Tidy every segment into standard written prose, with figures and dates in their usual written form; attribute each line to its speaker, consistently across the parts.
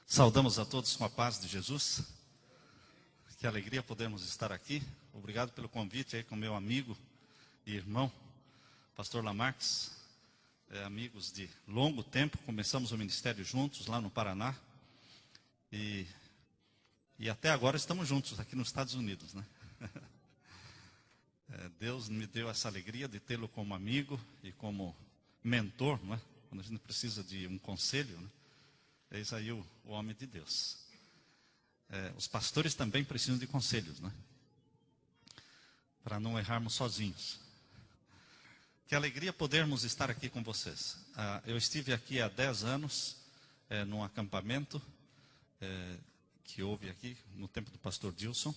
Speaker 1: Saudamos a todos com a paz de Jesus. Que alegria podermos estar aqui. Obrigado pelo convite aí com meu amigo e irmão, pastor Lamarques. Amigos de longo tempo, começamos o ministério juntos lá no Paraná. E até agora estamos juntos aqui nos Estados Unidos, né? Deus me deu essa alegria de tê-lo como amigo e como mentor, não é? Quando a gente precisa de um conselho, né? Eis aí o homem de Deus. Os pastores também precisam de conselhos, né? Para não errarmos sozinhos. Que alegria podermos estar aqui com vocês. Eu estive aqui há 10 anos, num acampamento que houve aqui no tempo do pastor Dilson.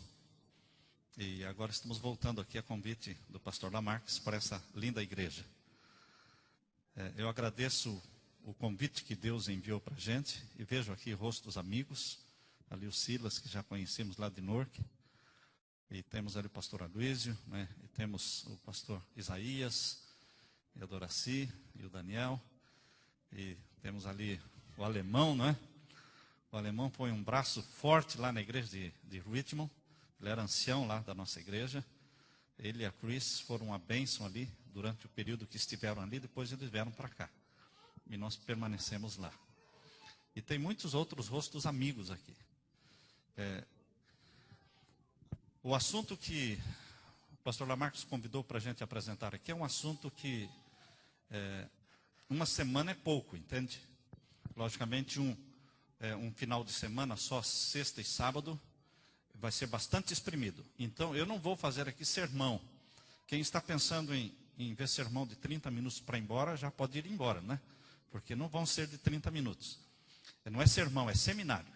Speaker 1: E agora estamos voltando aqui a convite do pastor Lamarques para essa linda igreja. Eu agradeço o convite que Deus enviou para a gente, e vejo aqui rostos amigos, ali o Silas, que já conhecemos lá de Norte, e temos ali o pastor Aloísio, né? E temos o pastor Isaías, e a Doraci, e o Daniel, e temos ali o alemão, né? O alemão foi um braço forte lá na igreja de Richmond, ele era ancião lá da nossa igreja, ele e a Chris foram uma bênção ali, durante o período que estiveram ali, depois eles vieram para cá. E nós permanecemos lá. E tem muitos outros rostos amigos aqui. O assunto que o pastor Lamarques convidou para a gente apresentar aqui é um assunto que uma semana é pouco, entende? Logicamente, um final de semana, só sexta e sábado, vai ser bastante exprimido. Então, eu não vou fazer aqui sermão. Quem está pensando em ver sermão de 30 minutos para ir embora, já pode ir embora, né? Porque não vão ser de 30 minutos. Não é sermão, é seminário.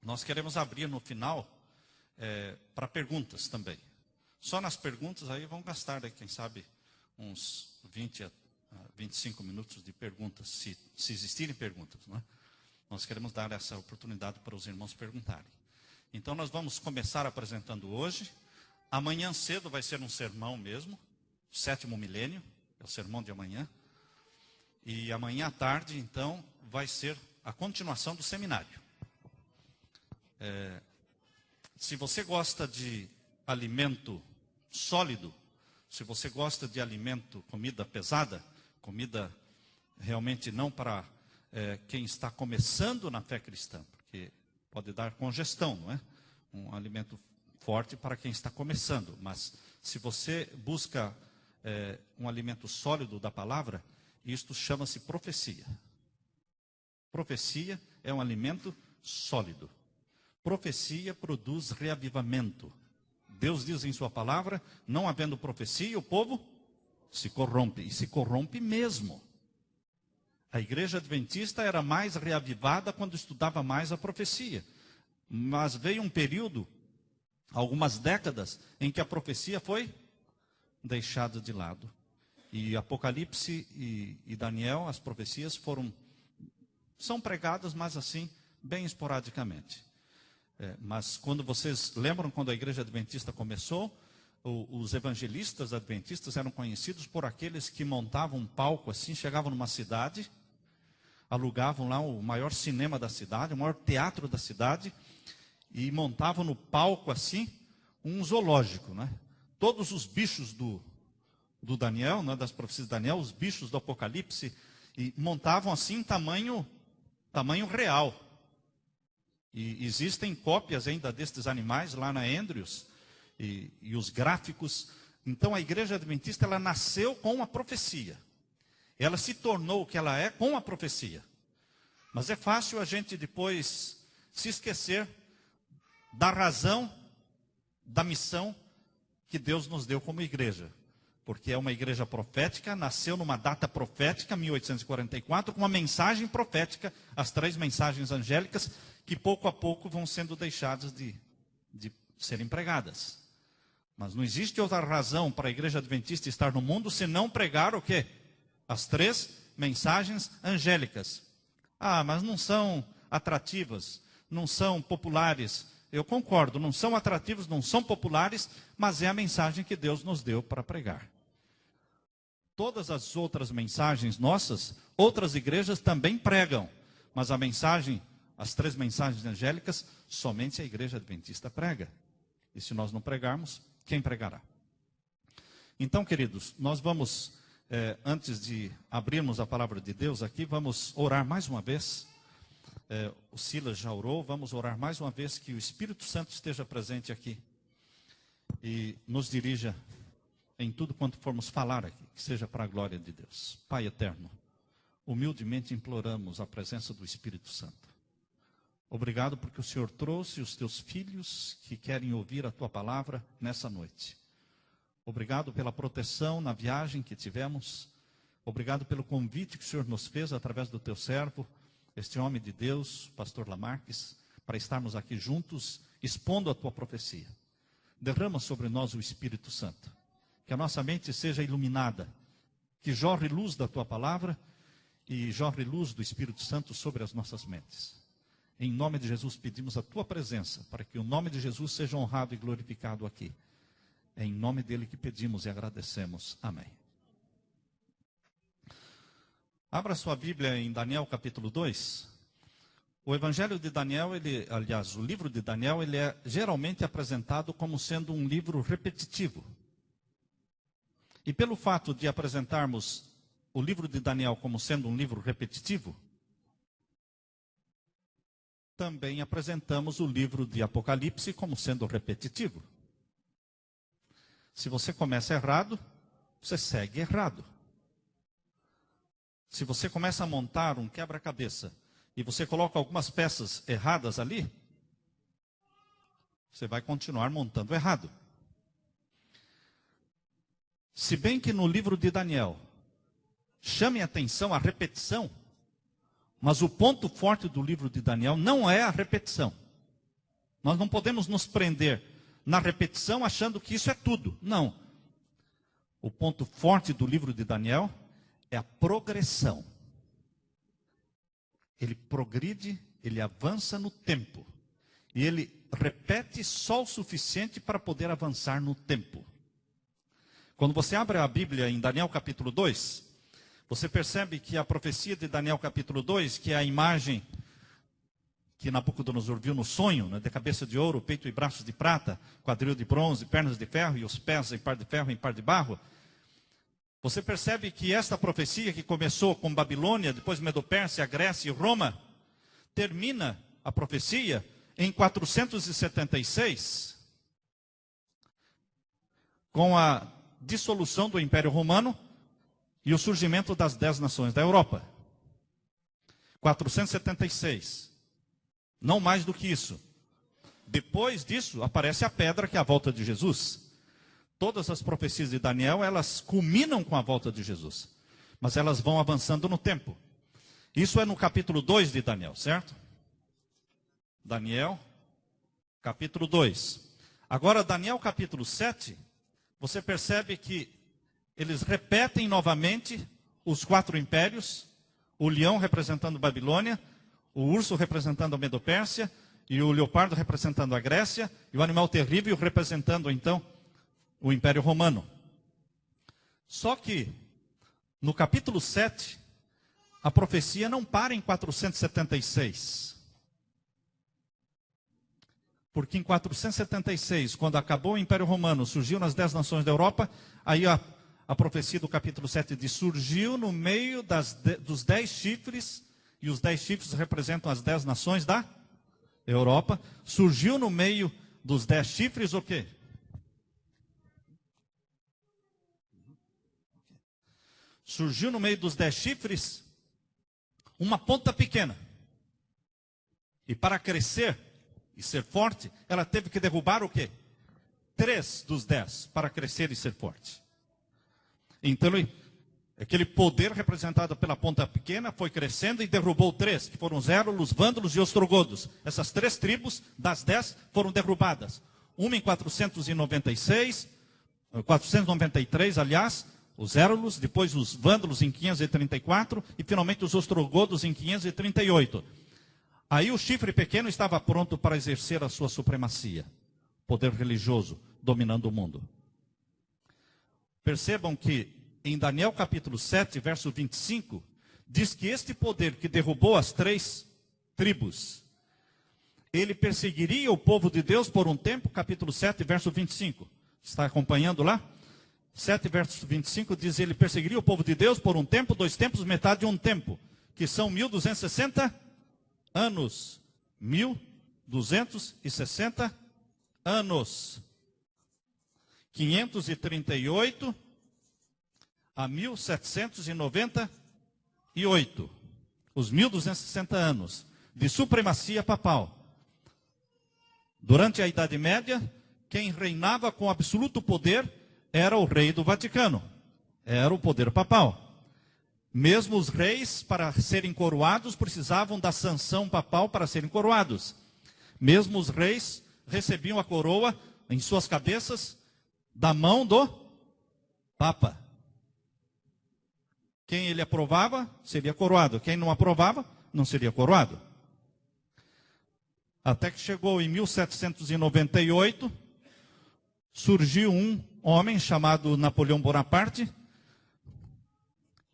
Speaker 1: Nós queremos abrir no final para perguntas também. Só nas perguntas aí vão gastar, quem sabe, uns 20 a 25 minutos de perguntas, se existirem perguntas, não é? Nós queremos dar essa oportunidade para os irmãos perguntarem. Então nós vamos começar apresentando hoje. Amanhã cedo vai ser um sermão mesmo, 7º milênio, é o sermão de amanhã. E amanhã à tarde, então, vai ser a continuação do seminário. Se você gosta de alimento sólido, se você gosta de alimento, comida pesada, comida realmente não para quem está começando na fé cristã, porque pode dar congestão, não é? Um alimento forte para quem está começando. Mas se você busca um alimento sólido da palavra, isto chama-se profecia. Profecia é um alimento sólido. Profecia produz reavivamento. Deus diz em sua palavra, não havendo profecia, o povo se corrompe. E se corrompe mesmo. A igreja adventista era mais reavivada quando estudava mais a profecia. Mas veio um período, algumas décadas, em que a profecia foi deixada de lado. E Apocalipse e Daniel, as profecias são pregadas, mas assim, bem esporadicamente. Mas quando vocês lembram, quando a igreja adventista começou, os evangelistas adventistas eram conhecidos por aqueles que montavam um palco assim, chegavam numa cidade, alugavam lá o maior cinema da cidade, o maior teatro da cidade, e montavam no palco assim, um zoológico, né? Todos os bichos do Daniel, né, das profecias de Daniel, os bichos do Apocalipse, e montavam assim tamanho real. E existem cópias ainda destes animais lá na Andrews, e os gráficos. Então a igreja adventista, ela nasceu com a profecia. Ela se tornou o que ela é com a profecia. Mas é fácil a gente depois se esquecer da razão, da missão que Deus nos deu como igreja. Porque é uma igreja profética, nasceu numa data profética, 1844, com uma mensagem profética, as 3 mensagens angélicas, que pouco a pouco vão sendo deixadas de serem pregadas. Mas não existe outra razão para a igreja adventista estar no mundo, senão pregar o quê? As 3 mensagens angélicas. Mas não são atrativas, não são populares. Eu concordo, não são atrativos, não são populares, mas é a mensagem que Deus nos deu para pregar. Todas as outras mensagens nossas, outras igrejas também pregam, mas a mensagem as 3 mensagens angélicas, somente a igreja adventista prega. E se nós não pregarmos, quem pregará? Então, queridos, nós vamos, antes de abrirmos a palavra de Deus aqui, vamos orar mais uma vez. O Silas já orou, vamos orar mais uma vez que o Espírito Santo esteja presente aqui e nos dirija em tudo quanto formos falar aqui, que seja para a glória de Deus. Pai eterno, humildemente imploramos a presença do Espírito Santo. Obrigado porque o Senhor trouxe os teus filhos que querem ouvir a tua palavra nessa noite. Obrigado pela proteção na viagem que tivemos. Obrigado pelo convite que o Senhor nos fez através do teu servo, este homem de Deus, pastor Lamarques, para estarmos aqui juntos, expondo a tua profecia. Derrama sobre nós o Espírito Santo. Que a nossa mente seja iluminada. Que jorre luz da tua palavra e jorre luz do Espírito Santo sobre as nossas mentes. Em nome de Jesus pedimos a tua presença, para que o nome de Jesus seja honrado e glorificado aqui. É em nome dele que pedimos e agradecemos. Amém. Abra sua Bíblia em Daniel capítulo 2. O Evangelho de Daniel, o livro de Daniel, ele é geralmente apresentado como sendo um livro repetitivo. E pelo fato de apresentarmos o livro de Daniel como sendo um livro repetitivo, também apresentamos o livro de Apocalipse como sendo repetitivo. Se você começa errado, você segue errado. Se você começa a montar um quebra-cabeça e você coloca algumas peças erradas ali, você vai continuar montando errado. Se bem que no livro de Daniel, chame atenção a repetição, mas o ponto forte do livro de Daniel não é a repetição. Nós não podemos nos prender na repetição achando que isso é tudo. Não. O ponto forte do livro de Daniel é a progressão. Ele progride, ele avança no tempo. E ele repete só o suficiente para poder avançar no tempo. Quando você abre a Bíblia em Daniel capítulo 2, você percebe que a profecia de Daniel capítulo 2, que é a imagem que Nabucodonosor viu no sonho, né, de cabeça de ouro, peito e braços de prata, quadril de bronze, pernas de ferro e os pés em par de ferro e em par de barro. Você percebe que esta profecia que começou com Babilônia, depois Medo-Pérsia, Grécia e Roma, termina a profecia em 476, com a dissolução do Império Romano e o surgimento das 10 nações da Europa. 476. Não mais do que isso. Depois disso, aparece a pedra que é a volta de Jesus. Todas as profecias de Daniel, elas culminam com a volta de Jesus. Mas elas vão avançando no tempo. Isso é no capítulo 2 de Daniel, certo? Daniel, capítulo 2. Agora, Daniel, capítulo 7, você percebe que eles repetem novamente os 4 impérios. O leão representando Babilônia, o urso representando a Medo-Pérsia, e o leopardo representando a Grécia, e o animal terrível representando, então, o Império Romano. Só que, no capítulo 7, a profecia não para em 476. Porque em 476, quando acabou o Império Romano, surgiu nas 10 nações da Europa, aí a profecia do capítulo 7 diz, surgiu no meio dos 10 chifres, e os 10 chifres representam as 10 nações da Europa. Surgiu no meio dos 10 chifres o quê? Surgiu no meio dos 10 chifres uma ponta pequena. E para crescer e ser forte, ela teve que derrubar o quê? 3 dos 10 para crescer e ser forte. Então, aquele poder representado pela ponta pequena foi crescendo e derrubou 3, que foram os Érulos, Vândalos e Ostrogodos. Essas 3 tribos das 10 foram derrubadas. Uma em 493, aliás, os Érulos, depois os Vândalos em 534 e finalmente os Ostrogodos em 538. Aí o chifre pequeno estava pronto para exercer a sua supremacia, poder religioso dominando o mundo. Percebam que em Daniel capítulo 7, verso 25, diz que este poder que derrubou as 3 tribos ele perseguiria o povo de Deus por um tempo, capítulo 7, verso 25. Está acompanhando lá? 7, verso 25 diz, ele perseguiria o povo de Deus por um tempo, 2 tempos, metade de um tempo, que são 1260 anos. 1260 anos. 538 a 1798. Os 1260 anos de supremacia papal. Durante a Idade Média, quem reinava com absoluto poder era o rei do Vaticano. Era o poder papal. Mesmo os reis, para serem coroados, precisavam da sanção papal para serem coroados. Mesmo os reis recebiam a coroa em suas cabeças da mão do Papa. Quem ele aprovava, seria coroado. Quem não aprovava, não seria coroado. Até que chegou em 1798, surgiu um homem chamado Napoleão Bonaparte.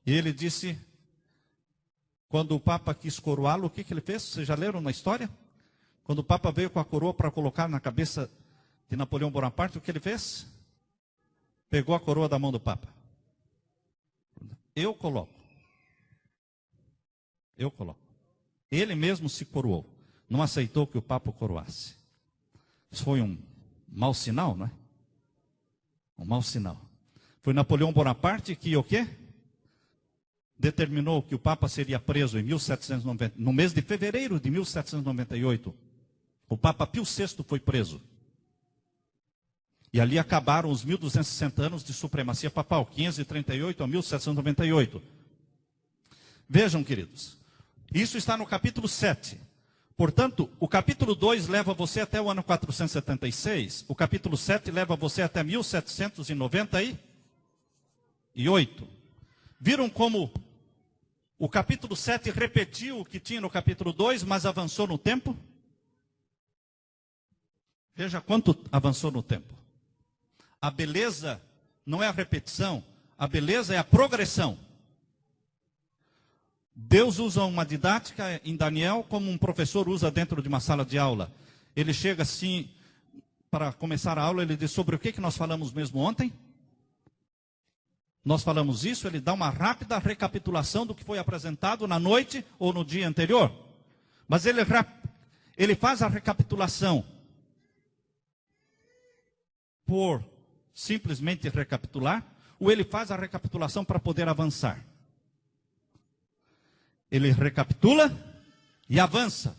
Speaker 1: E ele disse, quando o Papa quis coroá-lo, o que ele fez? Vocês já leram na história? Quando o Papa veio com a coroa para colocar na cabeça de Napoleão Bonaparte, o que ele fez? Pegou a coroa da mão do Papa. Eu coloco. Eu coloco. Ele mesmo se coroou. Não aceitou que o Papa o coroasse. Isso foi um mau sinal, não é? Um mau sinal. Foi Napoleão Bonaparte que o quê? Determinou que o Papa seria preso em 1790, no mês de fevereiro de 1798. O Papa Pio VI foi preso. E ali acabaram os 1260 anos de supremacia papal, 538 a 1798. Vejam, queridos, isso está no capítulo 7. Portanto, o capítulo 2 leva você até o ano 476, o capítulo 7 leva você até 1798. Viram como o capítulo 7 repetiu o que tinha no capítulo 2, mas avançou no tempo? Veja quanto avançou no tempo. A beleza não é a repetição, a beleza é a progressão. Deus usa uma didática em Daniel como um professor usa dentro de uma sala de aula. Ele chega assim, para começar a aula, ele diz sobre o que nós falamos mesmo ontem. Nós falamos isso, ele dá uma rápida recapitulação do que foi apresentado na noite ou no dia anterior. Mas ele faz a recapitulação por simplesmente recapitular, ou ele faz a recapitulação para poder avançar. Ele recapitula e avança.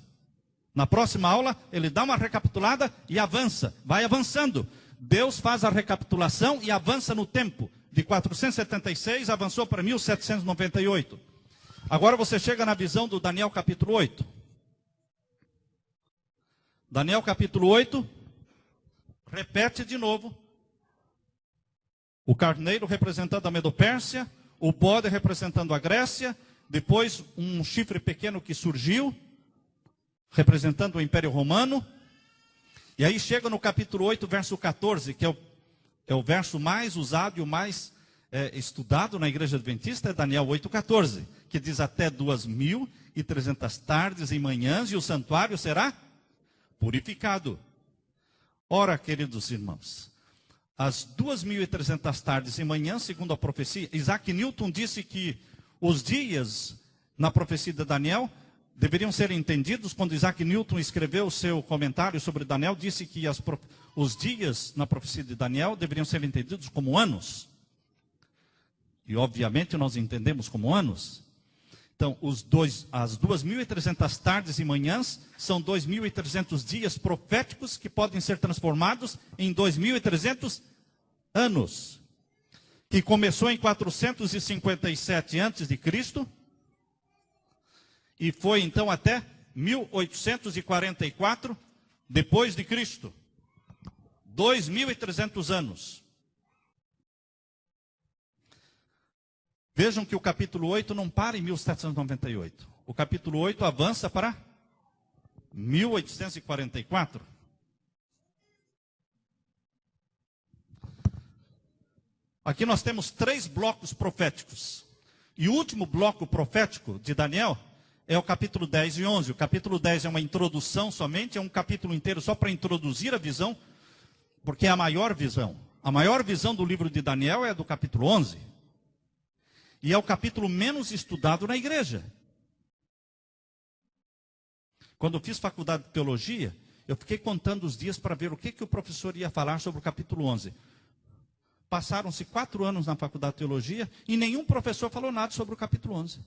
Speaker 1: Na próxima aula, ele dá uma recapitulada e avança. Vai avançando. Deus faz a recapitulação e avança no tempo. De 476, avançou para 1798. Agora você chega na visão do Daniel capítulo 8. Daniel capítulo 8, repete de novo. O carneiro representando a Medopérsia, o bode representando a Grécia, depois um chifre pequeno que surgiu, representando o Império Romano. E aí chega no capítulo 8, verso 14, que é o verso mais usado e o mais estudado na Igreja Adventista, é Daniel 8,14, que diz até 2.300 tardes e manhãs, e o santuário será purificado. Ora, queridos irmãos, as 2.300 tardes e manhãs, segundo a profecia, Isaac Newton disse que os dias na profecia de Daniel deveriam ser entendidos. Quando Isaac Newton escreveu o seu comentário sobre Daniel, disse que os dias na profecia de Daniel deveriam ser entendidos como anos. E obviamente nós entendemos como anos. Então, as 2.300 tardes e manhãs são 2.300 dias proféticos que podem ser transformados em 2.300 anos. Que começou em 457 a.C. e foi então até 1844 depois de Cristo. 2.300 anos. Vejam que o capítulo 8 não para em 1798. O capítulo 8 avança para 1844. Aqui nós temos 3 blocos proféticos. E o último bloco profético de Daniel é o capítulo 10 e 11. O capítulo 10 é uma introdução somente, é um capítulo inteiro só para introduzir a visão, porque é a maior visão. A maior visão do livro de Daniel é do capítulo 11. E é o capítulo menos estudado na igreja. Quando eu fiz faculdade de teologia, eu fiquei contando os dias para ver o que o professor ia falar sobre o capítulo 11. Passaram-se 4 anos na faculdade de teologia e nenhum professor falou nada sobre o capítulo 11.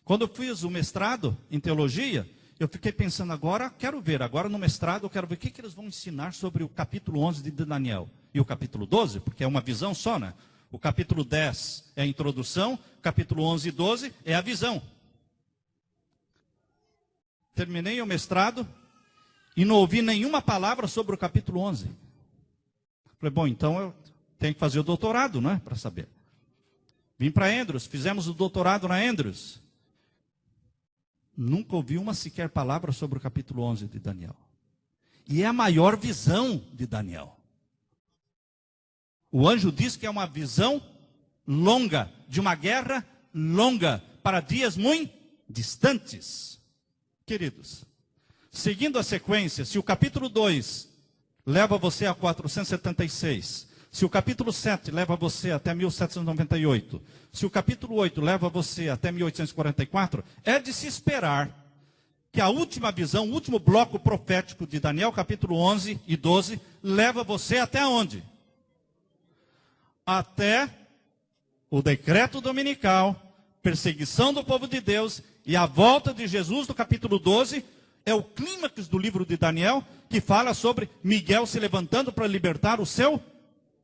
Speaker 1: Quando eu fiz o mestrado em teologia, eu fiquei pensando agora no mestrado eu quero ver o que eles vão ensinar sobre o capítulo 11 de Daniel. E o capítulo 12, porque é uma visão só, né? O capítulo 10 é a introdução, capítulo 11 e 12 é a visão. Terminei o mestrado e não ouvi nenhuma palavra sobre o capítulo 11. Falei, bom, então eu tenho que fazer o doutorado, não é? Para saber. Vim para Andrews, fizemos o doutorado na Andrews. Nunca ouvi uma sequer palavra sobre o capítulo 11 de Daniel. E é a maior visão de Daniel. O anjo diz que é uma visão longa, de uma guerra longa, para dias muito distantes. Queridos, seguindo a sequência, se o capítulo 2 leva você a 476, se o capítulo 7 leva você até 1798, se o capítulo 8 leva você até 1844, é de se esperar que a última visão, o último bloco profético de Daniel, capítulo 11 e 12, leva você até onde? Até o decreto dominical, perseguição do povo de Deus e a volta de Jesus, do capítulo 12, é o clímax do livro de Daniel, que fala sobre Miguel se levantando para libertar o seu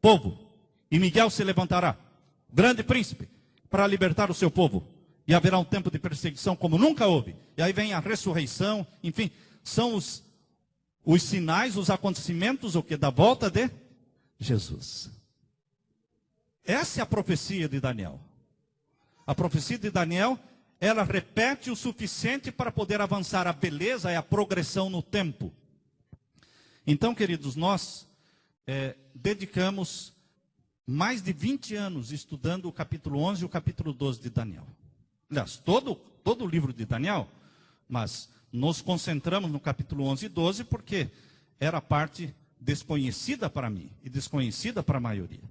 Speaker 1: povo. E Miguel se levantará, grande príncipe, para libertar o seu povo. E haverá um tempo de perseguição como nunca houve. E aí vem a ressurreição, enfim, são os sinais, os acontecimentos, o que? Da volta de Jesus. Essa é a profecia de Daniel. A profecia de Daniel, ela repete o suficiente para poder avançar. A beleza é a progressão no tempo. Então, queridos, nós dedicamos mais de 20 anos estudando o capítulo 11 e o capítulo 12 de Daniel. Aliás, todo o livro de Daniel, mas nos concentramos no capítulo 11 e 12 porque era a parte desconhecida para mim e desconhecida para a maioria.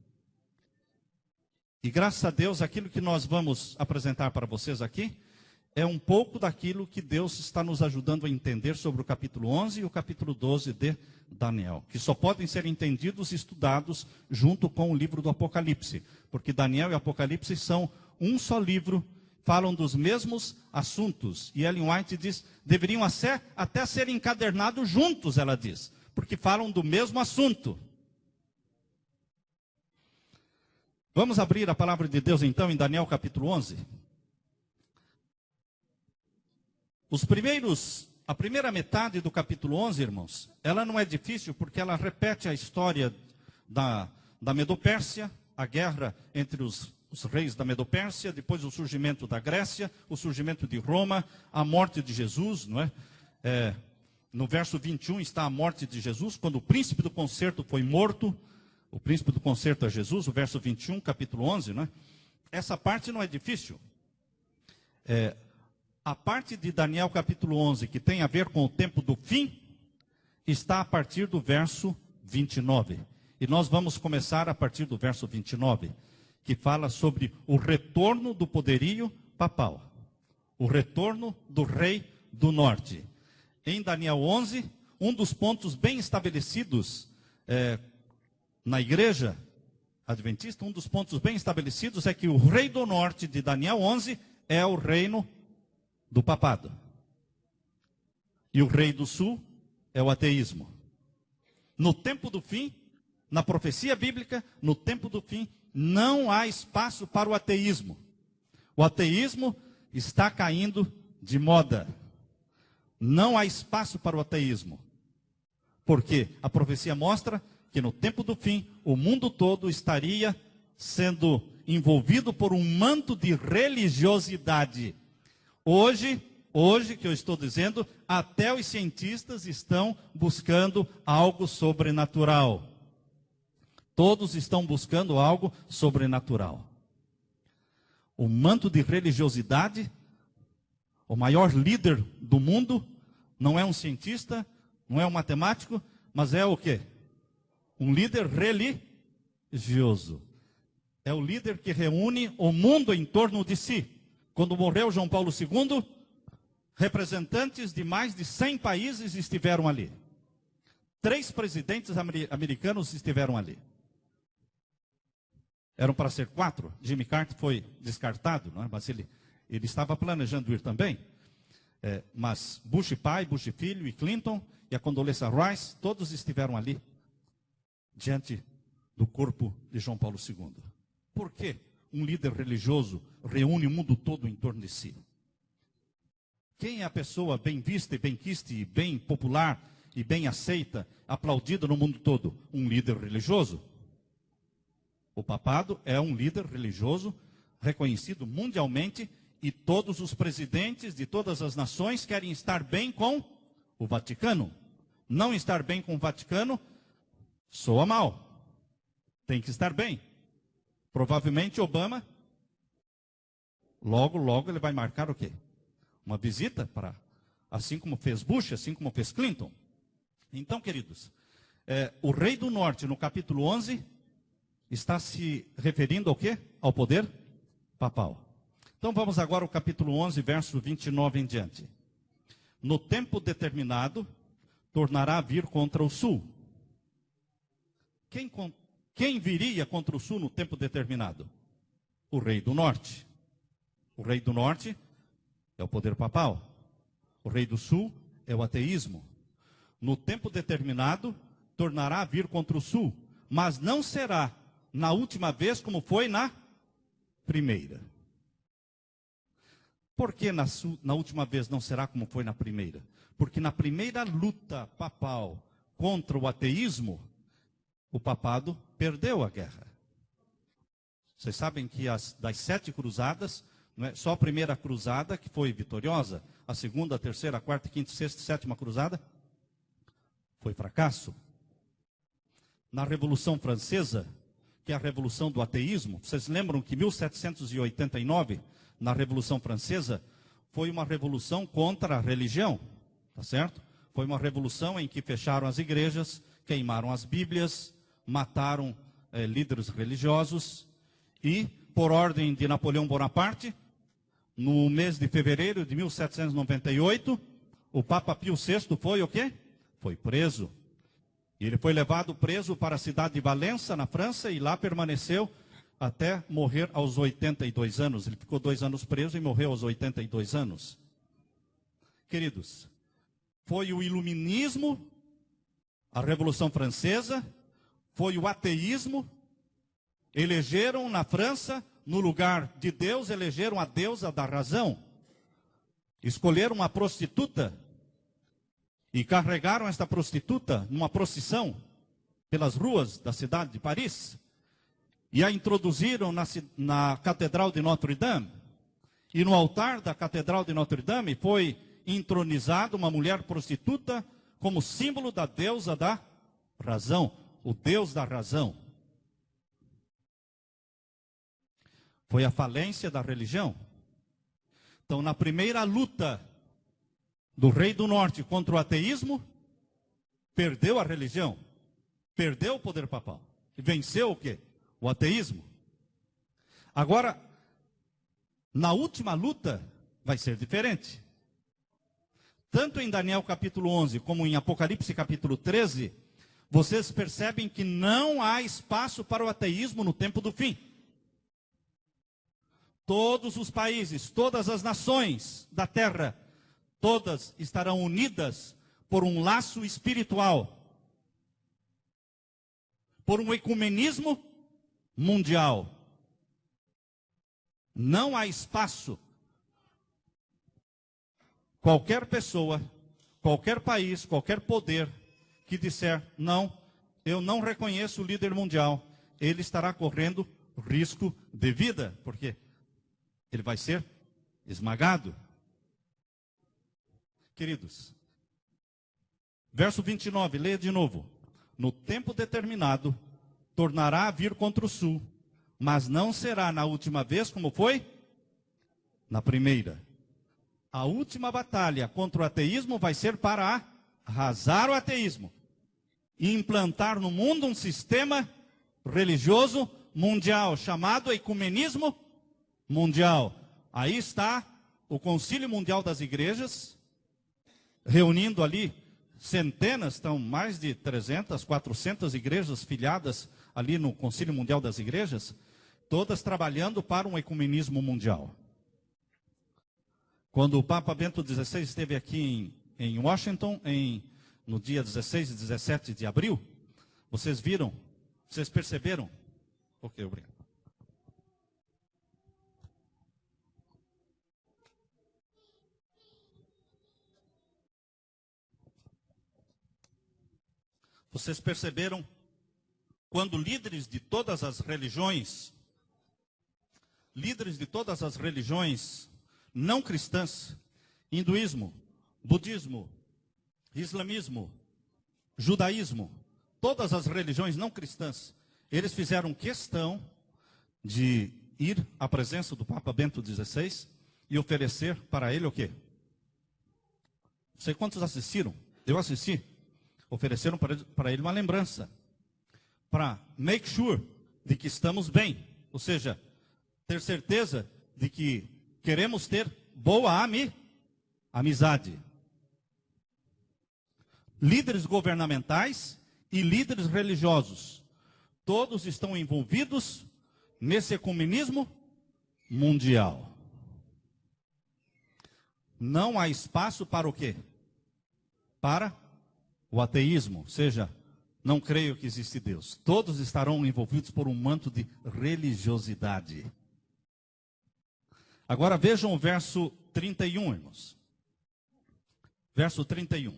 Speaker 1: E graças a Deus, aquilo que nós vamos apresentar para vocês aqui é um pouco daquilo que Deus está nos ajudando a entender sobre o capítulo 11 e o capítulo 12 de Daniel, que só podem ser entendidos e estudados junto com o livro do Apocalipse, porque Daniel e Apocalipse são um só livro, falam dos mesmos assuntos. E Ellen White diz, deveriam até ser encadernados juntos, ela diz, porque falam do mesmo assunto. Vamos abrir a palavra de Deus então em Daniel capítulo 11. A primeira metade do capítulo 11, irmãos, ela não é difícil porque ela repete a história da Medopérsia, a guerra entre os reis da Medopérsia, depois o surgimento da Grécia, o surgimento de Roma, a morte de Jesus, não é? No verso 21 está a morte de Jesus, quando o príncipe do concerto foi morto. O príncipe do concerto é Jesus, o verso 21, capítulo 11, né? Essa parte não é difícil. A parte de Daniel, capítulo 11, que tem a ver com o tempo do fim, está a partir do verso 29. E nós vamos começar a partir do verso 29, que fala sobre o retorno do poderio papal. O retorno do rei do norte. Em Daniel 11, um dos pontos bem estabelecidos na igreja adventista, um dos pontos bem estabelecidos é que o rei do norte de Daniel 11 é o reino do papado. E o rei do sul é o ateísmo. No tempo do fim, na profecia bíblica, no tempo do fim, não há espaço para o ateísmo. O ateísmo está caindo de moda. Não há espaço para o ateísmo. Porque a profecia mostra que no tempo do fim, o mundo todo estaria sendo envolvido por um manto de religiosidade. Hoje que eu estou dizendo, até os cientistas estão buscando algo sobrenatural. Todos estão buscando algo sobrenatural. o manto de religiosidade. O maior líder do mundo não é um cientista, não é um matemático, mas é o quê? Um líder religioso. É o líder que reúne o mundo em torno de si. Quando morreu João Paulo II, representantes de mais de 100 países estiveram ali. 3 presidentes americanos estiveram ali. Eram para ser 4. Jimmy Carter foi descartado, não é? Mas ele estava planejando ir também. Mas Bush pai, Bush filho e Clinton e a Condoleezza Rice, todos estiveram ali, diante do corpo de João Paulo II. Por que um líder religioso reúne o mundo todo em torno de si? Quem é a pessoa bem vista e bem quista e bem popular e bem aceita, aplaudida no mundo todo? Um líder religioso. O papado é um líder religioso reconhecido mundialmente e todos os presidentes de todas as nações querem estar bem com o Vaticano. Não estar bem com o Vaticano soa mal. Tem que estar bem. Provavelmente Obama, logo ele vai marcar o quê? Uma visita para, assim como fez Bush, assim como fez Clinton. Então, queridos, o rei do norte, no capítulo 11, está se referindo ao quê? Ao poder papal. Então vamos agora ao capítulo 11, verso 29 em diante. No tempo determinado, tornará a vir contra o sul. Quem viria contra o sul no tempo determinado? O rei do norte. O rei do norte é o poder papal. O rei do sul é o ateísmo. No tempo determinado, tornará a vir contra o sul, mas não será na última vez como foi na primeira. Por que na última vez não será como foi na primeira? Porque na primeira luta papal contra o ateísmo, o papado perdeu a guerra. Vocês sabem que das 7 cruzadas, não é só a primeira cruzada que foi vitoriosa, a segunda, a terceira, a quarta, a quinta, a sexta, a 7ª cruzada foi fracasso. Na Revolução Francesa, que é a revolução do ateísmo, vocês lembram que 1789, na Revolução Francesa, foi uma revolução contra a religião, tá certo? Foi uma revolução em que fecharam as igrejas, queimaram as Bíblias, mataram líderes religiosos e, por ordem de Napoleão Bonaparte, no mês de fevereiro de 1798, o Papa Pio VI foi o quê? Foi preso. Ele foi levado preso para a cidade de Valença, na França, e lá permaneceu até morrer aos 82 anos. Ele ficou 2 anos preso e morreu aos 82 anos. Queridos, foi o iluminismo, a Revolução Francesa, foi o ateísmo. Elegeram na França, no lugar de Deus, elegeram a deusa da razão. Escolheram uma prostituta e carregaram esta prostituta numa procissão pelas ruas da cidade de Paris. E a introduziram na Catedral de Notre-Dame. E no altar da Catedral de Notre-Dame foi entronizada uma mulher prostituta como símbolo da deusa da razão, o Deus da razão. Foi a falência da religião. Então, na primeira luta do rei do norte contra o ateísmo, perdeu a religião, perdeu o poder papal. E venceu o quê? O ateísmo. Agora, na última luta, vai ser diferente. Tanto em Daniel capítulo 11, como em Apocalipse capítulo 13, vocês percebem que não há espaço para o ateísmo no tempo do fim. Todos os países, todas as nações da terra, todas estarão unidas por um laço espiritual, por um ecumenismo mundial. Não há espaço. Qualquer pessoa, qualquer país, qualquer poder que disser, não, eu não reconheço o líder mundial, ele estará correndo risco de vida, porque ele vai ser esmagado. Queridos, verso 29, leia de novo. No tempo determinado, tornará a vir contra o sul, mas não será na última vez como foi na primeira. A última batalha contra o ateísmo vai ser para arrasar o ateísmo e implantar no mundo um sistema religioso mundial, chamado ecumenismo mundial. Aí está o Concílio Mundial das Igrejas, reunindo ali centenas, estão mais de 300, 400 igrejas filiadas ali no Concílio Mundial das Igrejas, todas trabalhando para um ecumenismo mundial. Quando o Papa Bento XVI esteve aqui em Washington, no dia 16 e 17 de abril, vocês viram, vocês perceberam? Ok, obrigado. Vocês perceberam quando líderes de todas as religiões não cristãs, hinduísmo, budismo, islamismo, judaísmo, todas as religiões não cristãs, eles fizeram questão de ir à presença do Papa Bento XVI e oferecer para ele o quê? Não sei quantos assistiram, eu assisti. Ofereceram para ele uma lembrança, para make sure de que estamos bem, ou seja, ter certeza de que queremos ter boa amizade. Líderes governamentais e líderes religiosos, todos estão envolvidos nesse ecumenismo mundial. Não há espaço para o quê? Para o ateísmo, ou seja, não creio que existe Deus. Todos estarão envolvidos por um manto de religiosidade. Agora vejam o verso 31, irmãos. Verso 31.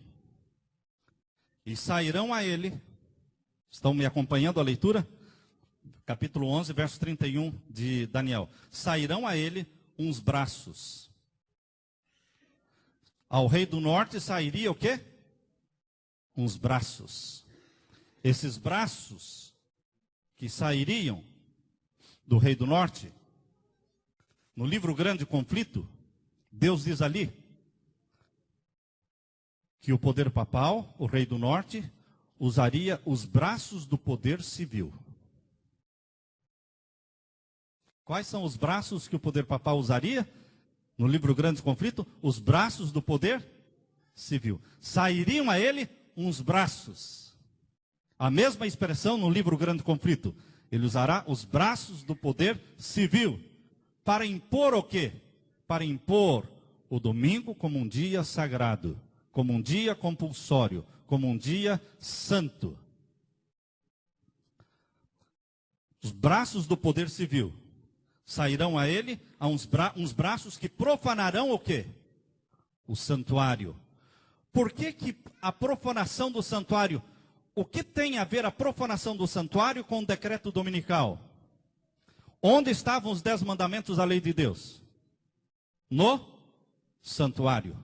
Speaker 1: E sairão a ele, estão me acompanhando a leitura? Capítulo 11, verso 31 de Daniel. Sairão a ele uns braços. Ao rei do norte sairia o quê? Uns braços. Esses braços que sairiam do rei do norte, no livro Grande Conflito, Deus diz ali que o poder papal, o rei do norte, usaria os braços do poder civil. Quais são os braços que o poder papal usaria? No livro Grande Conflito, os braços do poder civil. Sairiam a ele uns braços. A mesma expressão no livro Grande Conflito. Ele usará os braços do poder civil. Para impor o quê? Para impor o domingo como um dia sagrado, como um dia compulsório, como um dia santo. Os braços do poder civil sairão a ele a uns braços que profanarão o quê? O santuário. Por que a profanação do santuário? O que tem a ver a profanação do santuário com o decreto dominical? Onde estavam os 10 mandamentos da lei de Deus? No santuário.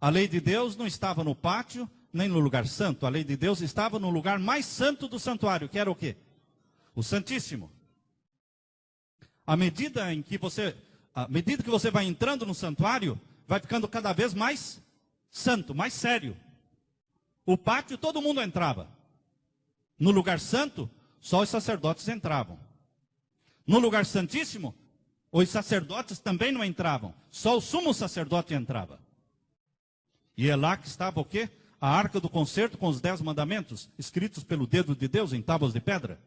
Speaker 1: A lei de Deus não estava no pátio, nem no lugar santo. A lei de Deus estava no lugar mais santo do santuário, que era o quê? O Santíssimo. À medida que você vai entrando no santuário, vai ficando cada vez mais santo, mais sério. O pátio todo mundo entrava. No lugar santo, só os sacerdotes entravam. No lugar santíssimo, os sacerdotes também não entravam. Só o sumo sacerdote entrava. E é lá que estava o quê? A arca do concerto com os 10 mandamentos, escritos pelo dedo de Deus em tábuas de pedra.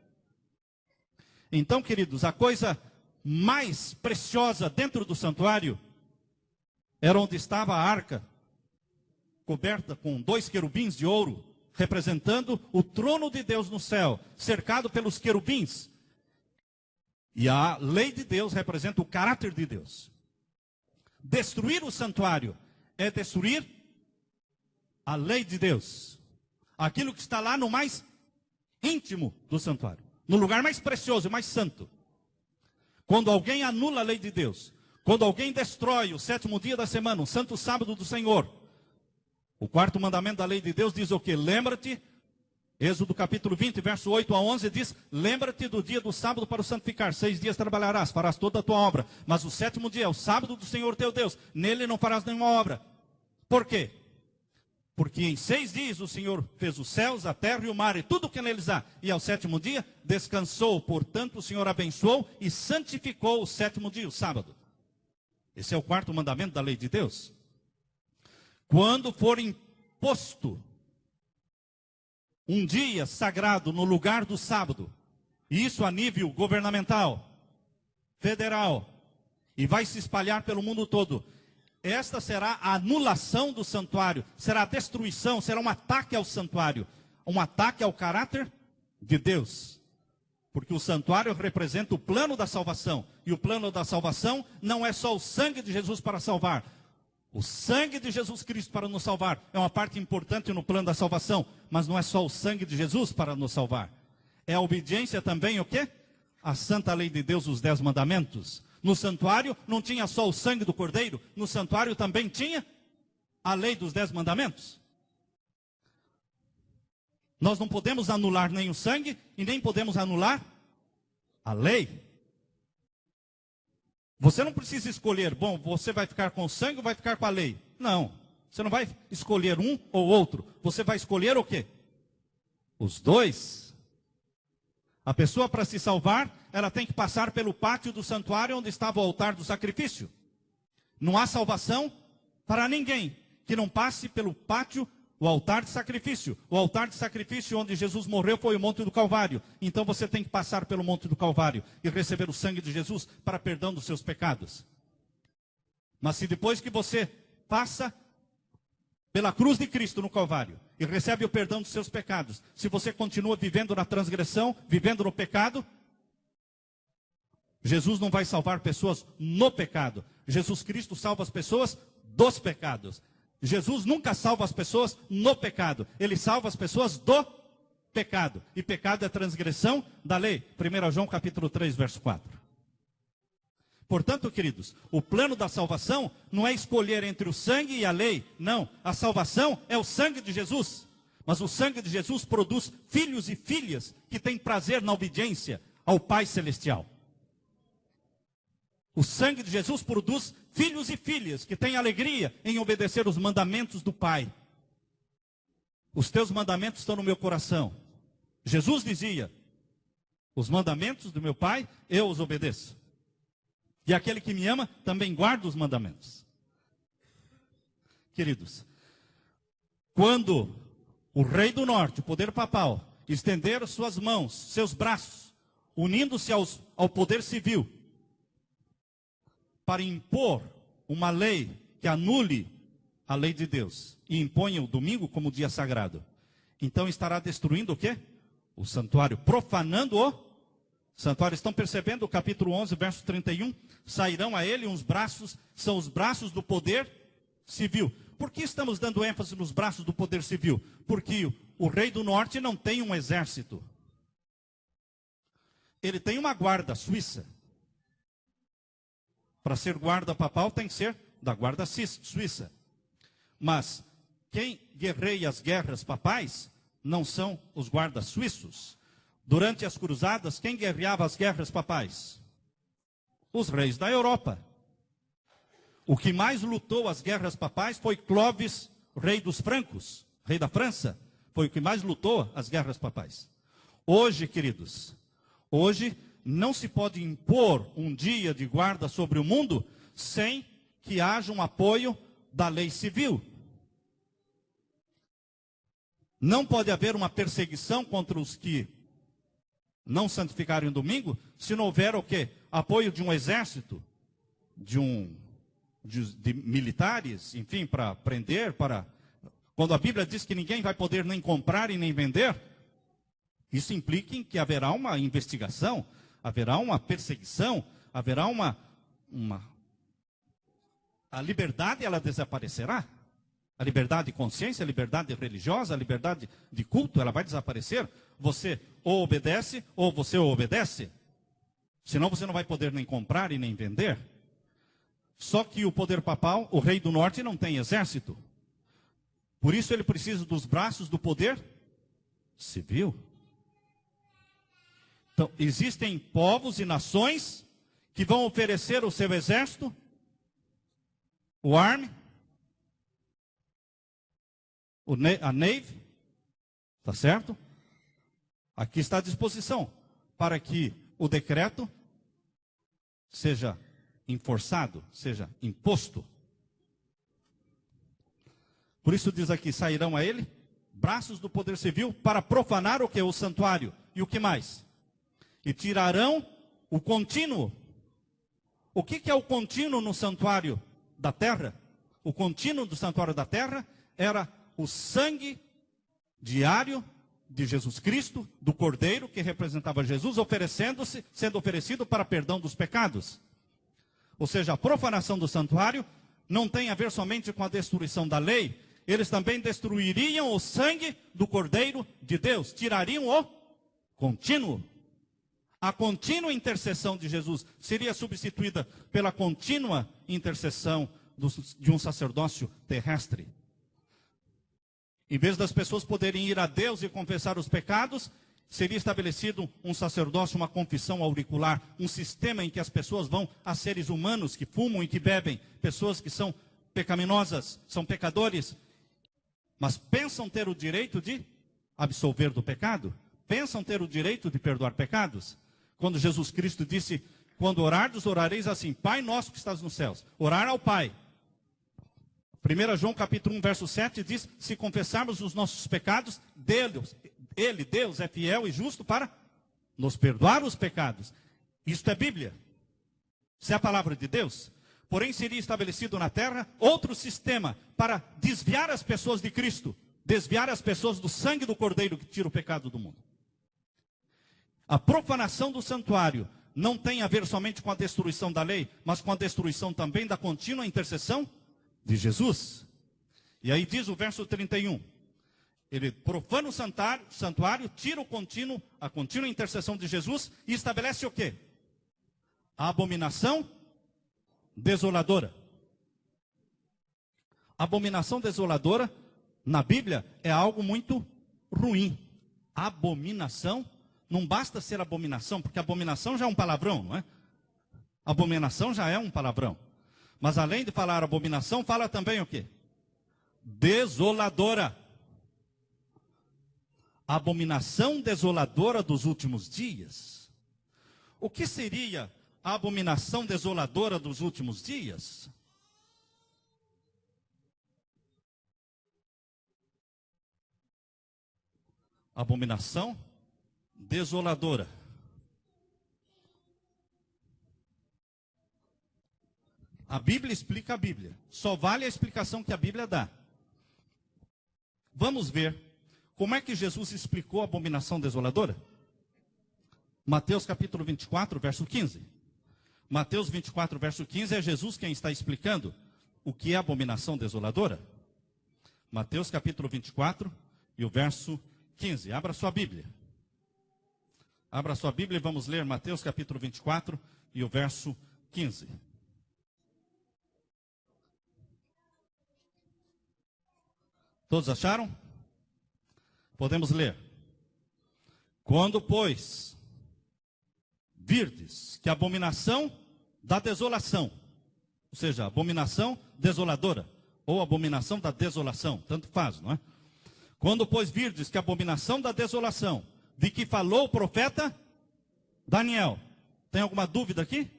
Speaker 1: Então, queridos, a coisa mais preciosa dentro do santuário era onde estava a arca, coberta com 2 querubins de ouro, representando o trono de Deus no céu, cercado pelos querubins. E a lei de Deus representa o caráter de Deus. Destruir o santuário é destruir a lei de Deus. Aquilo que está lá no mais íntimo do santuário, no lugar mais precioso e mais santo. Quando alguém anula a lei de Deus, quando alguém destrói o 7º dia da semana, o santo sábado do Senhor, o 4º mandamento da lei de Deus diz o quê? Lembra-te, Êxodo capítulo 20, verso 8 a 11 diz: lembra-te do dia do sábado para o santificar. 6 dias trabalharás, farás toda a tua obra. Mas o sétimo dia é o sábado do Senhor teu Deus. Nele não farás nenhuma obra. Por quê? Porque em 6 dias o Senhor fez os céus, a terra e o mar e tudo o que neles há. E ao sétimo dia descansou. Portanto o Senhor abençoou e santificou o sétimo dia, o sábado. Esse é o quarto mandamento da lei de Deus. Quando for imposto um dia sagrado no lugar do sábado, isso a nível governamental, federal, e vai se espalhar pelo mundo todo, esta será a anulação do santuário, será a destruição, será um ataque ao santuário, um ataque ao caráter de Deus. Porque o santuário representa o plano da salvação, e o plano da salvação não é só o sangue de Jesus para salvar. O sangue de Jesus Cristo para nos salvar é uma parte importante no plano da salvação, mas não é só o sangue de Jesus para nos salvar. É a obediência também o quê? A santa lei de Deus, os 10 mandamentos. No santuário não tinha só o sangue do cordeiro, no santuário também tinha a lei dos 10 mandamentos. Nós não podemos anular nem o sangue e nem podemos anular a lei. Você não precisa escolher, bom, você vai ficar com o sangue ou vai ficar com a lei? Não, você não vai escolher um ou outro. Você vai escolher o quê? Os dois. A pessoa, para se salvar, ela tem que passar pelo pátio do santuário onde estava o altar do sacrifício. Não há salvação para ninguém que não passe pelo pátio, o altar de sacrifício. O altar de sacrifício onde Jesus morreu foi o Monte do Calvário. Então você tem que passar pelo Monte do Calvário e receber o sangue de Jesus para perdão dos seus pecados. Mas se depois que você passa pela cruz de Cristo no Calvário e recebe o perdão dos seus pecados, se você continua vivendo na transgressão, vivendo no pecado, Jesus não vai salvar pessoas no pecado. Jesus Cristo salva as pessoas dos pecados. Jesus nunca salva as pessoas no pecado. Ele salva as pessoas do pecado. E pecado é transgressão da lei. 1 João capítulo 3, verso 4. Portanto, queridos, o plano da salvação não é escolher entre o sangue e a lei. Não, a salvação é o sangue de Jesus. Mas o sangue de Jesus produz filhos e filhas que têm prazer na obediência ao Pai Celestial. O sangue de Jesus produz filhos e filhas que têm alegria em obedecer os mandamentos do Pai. Os teus mandamentos estão no meu coração. Jesus dizia: os mandamentos do meu Pai, eu os obedeço. E aquele que me ama também guarda os mandamentos. Queridos, quando o rei do norte, o poder papal, estender suas mãos, seus braços, unindo-se ao poder civil, para impor uma lei que anule a lei de Deus e imponha o domingo como dia sagrado, então estará destruindo o quê? O santuário, profanando o santuário. Estão percebendo o capítulo 11, verso 31? Sairão a ele uns braços, são os braços do poder civil. Por que estamos dando ênfase nos braços do poder civil? Porque o rei do norte não tem um exército. Ele tem uma guarda suíça. Para ser guarda papal tem que ser da guarda suíça. Mas quem guerreia as guerras papais não são os guardas suíços. Durante as cruzadas, quem guerreava as guerras papais? Os reis da Europa. O que mais lutou as guerras papais foi Clovis, rei dos francos, rei da França. Foi o que mais lutou as guerras papais. Hoje, queridos, hoje não se pode impor um dia de guarda sobre o mundo sem que haja um apoio da lei civil. Não pode haver uma perseguição contra os que não santificarem o domingo se não houver o quê? Apoio de um exército, de militares, enfim, para prender, Quando a Bíblia diz que ninguém vai poder nem comprar e nem vender, isso implica em que haverá uma investigação, haverá uma perseguição, haverá a liberdade, ela desaparecerá. A liberdade de consciência, a liberdade religiosa, a liberdade de culto, ela vai desaparecer. Você ou obedece, ou você obedece. Senão você não vai poder nem comprar e nem vender. Só que o poder papal, o rei do norte, não tem exército. Por isso ele precisa dos braços do poder civil. Então, existem povos e nações que vão oferecer o seu exército, o Army, a Navy, tá certo? Aqui está à disposição para que o decreto seja enforçado, seja imposto. Por isso diz aqui, sairão a ele braços do poder civil para profanar o que? O santuário. E o que mais? E tirarão o contínuo. O que é o contínuo no santuário da terra? O contínuo do santuário da terra era o sangue diário de Jesus Cristo, do Cordeiro, que representava Jesus, sendo oferecido para perdão dos pecados. Ou seja, a profanação do santuário não tem a ver somente com a destruição da lei, eles também destruiriam o sangue do Cordeiro de Deus, tirariam o contínuo. A contínua intercessão de Jesus seria substituída pela contínua intercessão de um sacerdócio terrestre. Em vez das pessoas poderem ir a Deus e confessar os pecados, seria estabelecido um sacerdócio, uma confissão auricular, um sistema em que as pessoas vão a seres humanos que fumam e que bebem, pessoas que são pecaminosas, são pecadores, mas pensam ter o direito de absolver do pecado, pensam ter o direito de perdoar pecados. Quando Jesus Cristo disse, quando orardes, orareis assim, Pai nosso que estás nos céus, orar ao Pai. 1 João capítulo 1, verso 7 diz, se confessarmos os nossos pecados, Deus, é fiel e justo para nos perdoar os pecados. Isto é Bíblia. Isso é a palavra de Deus. Porém, seria estabelecido na terra outro sistema para desviar as pessoas de Cristo, desviar as pessoas do sangue do Cordeiro que tira o pecado do mundo. A profanação do santuário não tem a ver somente com a destruição da lei, mas com a destruição também da contínua intercessão de Jesus. E aí diz o verso 31, ele profana o santuário, tira a contínua intercessão de Jesus e estabelece o quê? A abominação desoladora. A abominação desoladora, na Bíblia, é algo muito ruim. Abominação, não basta ser abominação, porque abominação já é um palavrão, não é? Abominação já é um palavrão. Mas além de falar abominação, fala também o quê? Desoladora. A abominação desoladora dos últimos dias. O que seria a abominação desoladora dos últimos dias? Abominação desoladora. A Bíblia explica a Bíblia. Só vale a explicação que a Bíblia dá. Vamos ver como é que Jesus explicou a abominação desoladora. Mateus capítulo 24, verso 15. Mateus 24, verso 15 é Jesus quem está explicando o que é abominação desoladora. Mateus capítulo 24 e o verso 15. Abra sua Bíblia. Abra sua Bíblia e vamos ler Mateus capítulo 24 e o verso 15. Todos acharam? Podemos ler. Quando, pois, virdes que a abominação da desolação, ou seja, abominação desoladora, ou abominação da desolação, tanto faz, não é? Quando, pois, virdes que a abominação da desolação, de que falou o profeta Daniel, tem alguma dúvida aqui?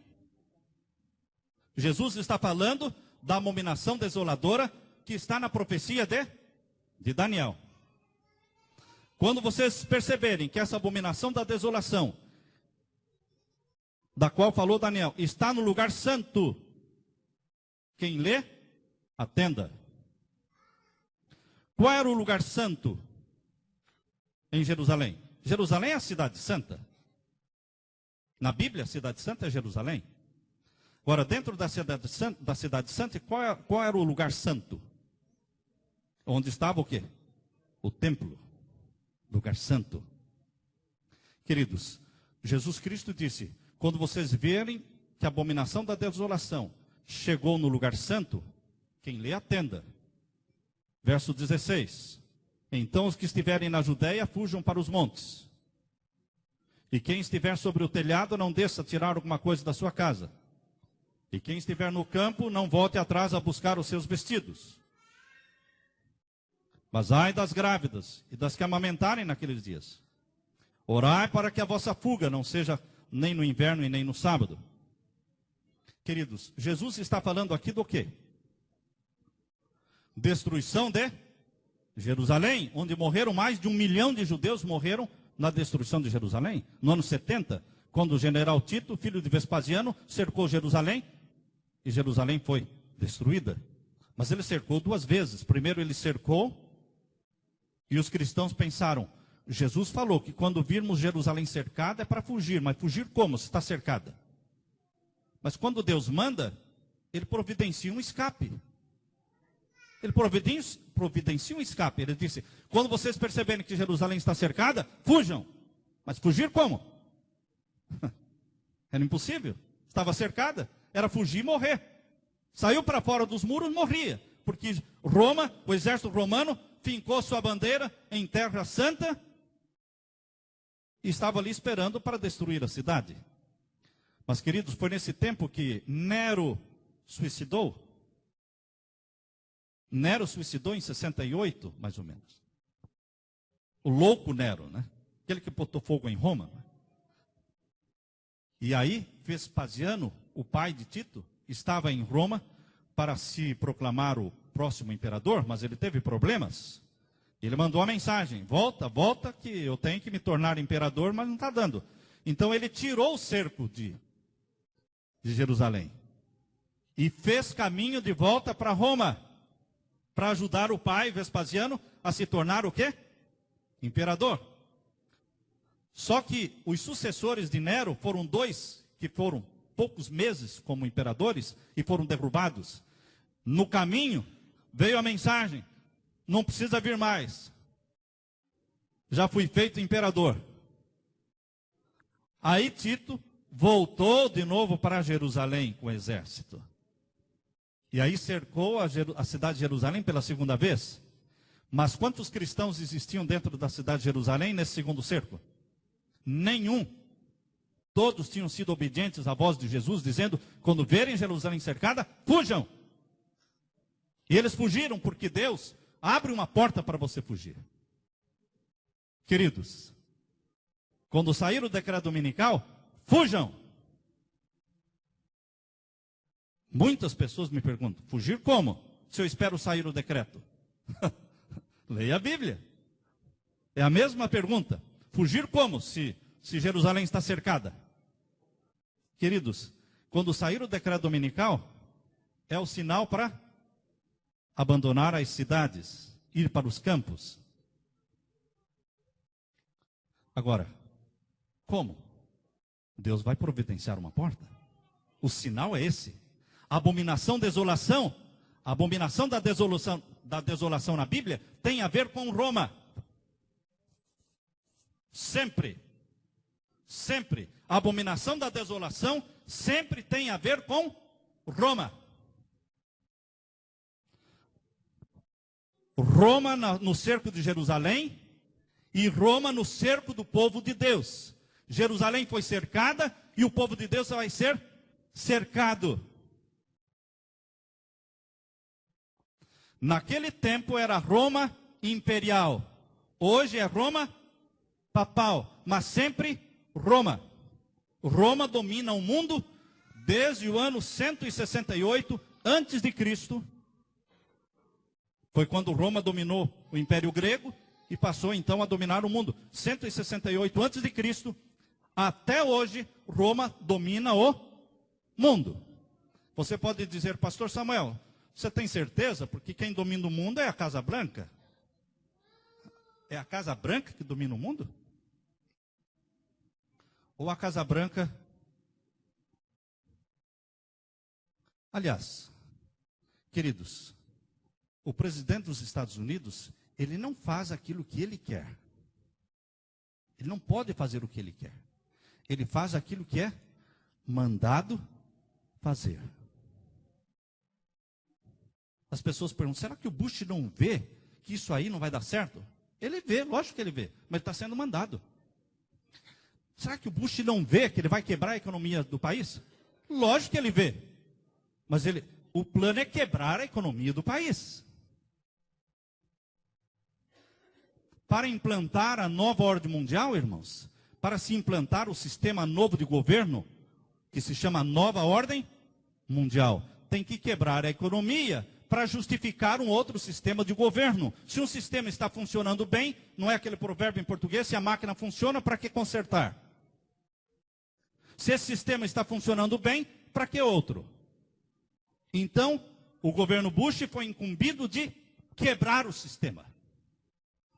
Speaker 1: Jesus está falando da abominação desoladora que está na profecia de Daniel. Quando vocês perceberem que essa abominação da desolação, da qual falou Daniel, está no lugar santo, quem lê, atenda. Qual era o lugar santo em Jerusalém? Jerusalém é a cidade santa. Na Bíblia, a cidade santa é Jerusalém. Agora, dentro da cidade santa, qual era o lugar santo? Onde estava o quê? O templo. Lugar santo. Queridos, Jesus Cristo disse, quando vocês verem que a abominação da desolação chegou no lugar santo, quem lê atenda. Verso 16. Então os que estiverem na Judéia fujam para os montes. E quem estiver sobre o telhado não desça tirar alguma coisa da sua casa. E quem estiver no campo não volte atrás a buscar os seus vestidos. Mas ai das grávidas e das que amamentarem naqueles dias. Orai para que a vossa fuga não seja nem no inverno e nem no sábado. Queridos, Jesus está falando aqui do quê? Destruição de Jerusalém, onde morreram mais de 1 milhão de judeus, morreram na destruição de Jerusalém. No ano 70, quando o general Tito, filho de Vespasiano, cercou Jerusalém, e Jerusalém foi destruída. Mas ele cercou 2 vezes. Primeiro ele cercou, e os cristãos pensaram, Jesus falou que quando virmos Jerusalém cercada é para fugir, mas fugir como? Se está cercada. Mas quando Deus manda, ele providencia um escape. Ele providencia um escape. Ele disse, quando vocês perceberem que Jerusalém está cercada, fujam. Mas fugir como? Era impossível. Estava cercada. Era fugir e morrer. Saiu para fora dos muros, morria. Porque Roma, o exército romano, fincou sua bandeira em terra santa e estava ali esperando para destruir a cidade. Mas, queridos, foi nesse tempo que Nero suicidou. Nero suicidou em 68, mais ou menos. O louco Nero, né? Aquele que botou fogo em Roma. E aí, Vespasiano, o pai de Tito, estava em Roma para se proclamar o próximo imperador, mas ele teve problemas. Ele mandou a mensagem, volta, que eu tenho que me tornar imperador, mas não está dando. Então ele tirou o cerco de Jerusalém e fez caminho de volta para Roma, para ajudar o pai Vespasiano a se tornar o quê? Imperador. Só que os sucessores de Nero foram 2, que foram poucos meses como imperadores e foram derrubados. No caminho veio a mensagem, não precisa vir mais, já fui feito imperador. Aí Tito voltou de novo para Jerusalém com o exército. E aí cercou a cidade de Jerusalém pela segunda vez. Mas quantos cristãos existiam dentro da cidade de Jerusalém nesse segundo cerco? Nenhum. Todos tinham sido obedientes à voz de Jesus, dizendo, quando verem Jerusalém cercada, fujam. E eles fugiram porque Deus abre uma porta para você fugir. Queridos, quando sair o decreto dominical, fujam. Muitas pessoas me perguntam, fugir como? Se eu espero sair o decreto. Leia a Bíblia. É a mesma pergunta. Fugir como se Jerusalém está cercada? Queridos, quando sair o decreto dominical, é o sinal para abandonar as cidades, ir para os campos. Agora, como? Deus vai providenciar uma porta. O sinal é esse. A abominação da desolação na Bíblia tem a ver com Roma. Sempre. Sempre. A abominação da desolação sempre tem a ver com Roma. Roma no cerco de Jerusalém e Roma no cerco do povo de Deus. Jerusalém foi cercada e o povo de Deus vai ser cercado. Naquele tempo era Roma imperial. Hoje é Roma papal, mas sempre Roma. Roma domina o mundo desde o ano 168 antes de Cristo. Foi quando Roma dominou o Império Grego e passou então a dominar o mundo. 168 antes de Cristo, até hoje Roma domina o mundo. Você pode dizer, pastor Samuel, você tem certeza? Porque quem domina o mundo é a Casa Branca. É a Casa Branca que domina o mundo? Ou a Casa Branca... Aliás, queridos, o presidente dos Estados Unidos, ele não faz aquilo que ele quer. Ele não pode fazer o que ele quer. Ele faz aquilo que é mandado fazer. As pessoas perguntam, será que o Bush não vê que isso aí não vai dar certo? Ele vê, lógico que ele vê, mas ele está sendo mandado. Será que o Bush não vê que ele vai quebrar a economia do país? Lógico que ele vê. Mas o plano é quebrar a economia do país. Para implantar a nova ordem mundial, irmãos, para se implantar o sistema novo de governo, que se chama nova ordem mundial, tem que quebrar a economia para justificar um outro sistema de governo. Se um sistema está funcionando bem, não é aquele provérbio em português, se a máquina funciona, para que consertar? Se esse sistema está funcionando bem, para que outro? Então, o governo Bush foi incumbido de quebrar o sistema.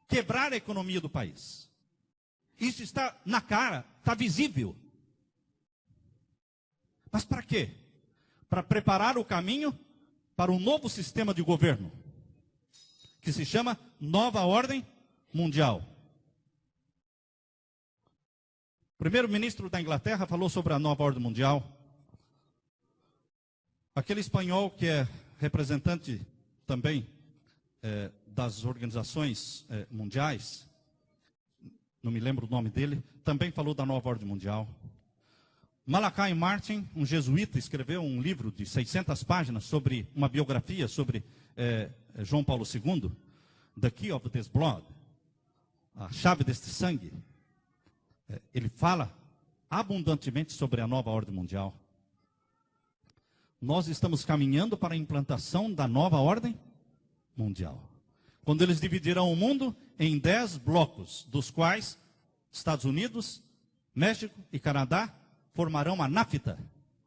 Speaker 1: Quebrar a economia do país. Isso está na cara, está visível. Mas para quê? Para preparar o caminho para um novo sistema de governo, que se chama Nova Ordem Mundial. O primeiro-ministro da Inglaterra falou sobre a Nova Ordem Mundial. Aquele espanhol que é representante também das organizações mundiais, não me lembro o nome dele, também falou da Nova Ordem Mundial. Malachi Martin, um jesuíta, escreveu um livro de 600 páginas sobre uma biografia sobre João Paulo II, The Key of this Blood, a chave deste sangue. Ele fala abundantemente sobre a nova ordem mundial. Nós estamos caminhando para a implantação da nova ordem mundial. Quando eles dividirão o mundo em 10 blocos, dos quais Estados Unidos, México e Canadá formarão a NAFTA.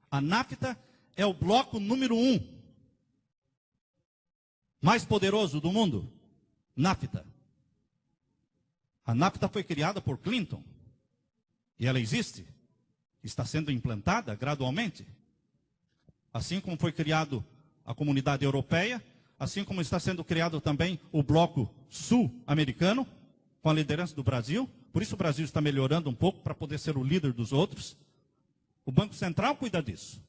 Speaker 1: A NAFTA é o bloco número 1 mais poderoso do mundo. NAFTA. A NAFTA foi criada por Clinton. E ela existe. Está sendo implantada gradualmente. Assim como foi criado a Comunidade Europeia, assim como está sendo criado também o Bloco Sul-Americano, com a liderança do Brasil. Por isso o Brasil está melhorando um pouco para poder ser o líder dos outros. O Banco Central cuida disso.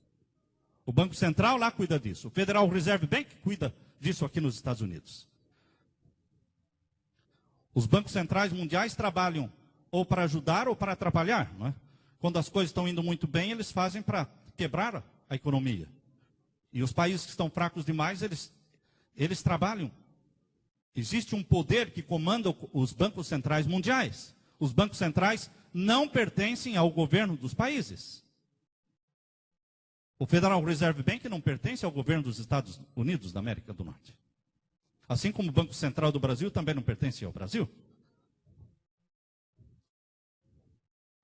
Speaker 1: O Banco Central lá cuida disso. O Federal Reserve Bank cuida disso aqui nos Estados Unidos. Os bancos centrais mundiais trabalham ou para ajudar ou para atrapalhar, não é? Quando as coisas estão indo muito bem, eles fazem para quebrar a economia. E os países que estão fracos demais, eles trabalham. Existe um poder que comanda os bancos centrais mundiais. Os bancos centrais não pertencem ao governo dos países. O Federal Reserve Bank não pertence ao governo dos Estados Unidos da América do Norte. Assim como o Banco Central do Brasil também não pertence ao Brasil.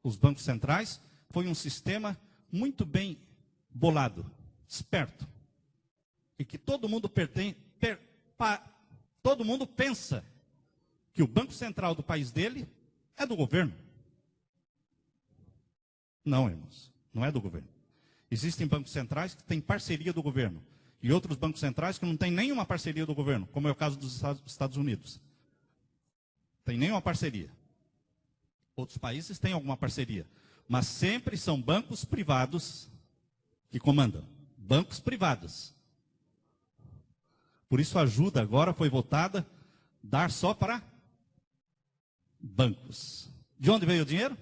Speaker 1: Os bancos centrais foi um sistema muito bem bolado, esperto. E que todo mundo pensa que o Banco Central do país dele é do governo. Não, irmãos, não é do governo. Existem bancos centrais que têm parceria do governo. E outros bancos centrais que não têm nenhuma parceria do governo, como é o caso dos Estados Unidos. Tem nenhuma parceria. Outros países têm alguma parceria. Mas sempre são bancos privados que comandam. Bancos privados. Por isso a ajuda agora foi votada dar só para bancos. De onde veio o dinheiro?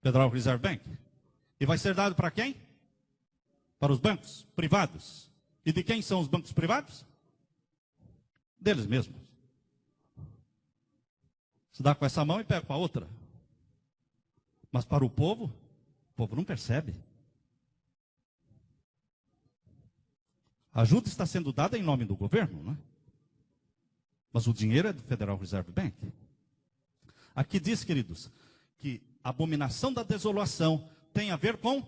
Speaker 1: Federal Reserve Bank. E vai ser dado para quem? Para os bancos privados. E de quem são os bancos privados? Deles mesmos. Se dá com essa mão e pega com a outra. Mas para o povo não percebe. A ajuda está sendo dada em nome do governo, não é? Mas o dinheiro é do Federal Reserve Bank. Aqui diz, queridos, que a abominação da desolação tem a ver com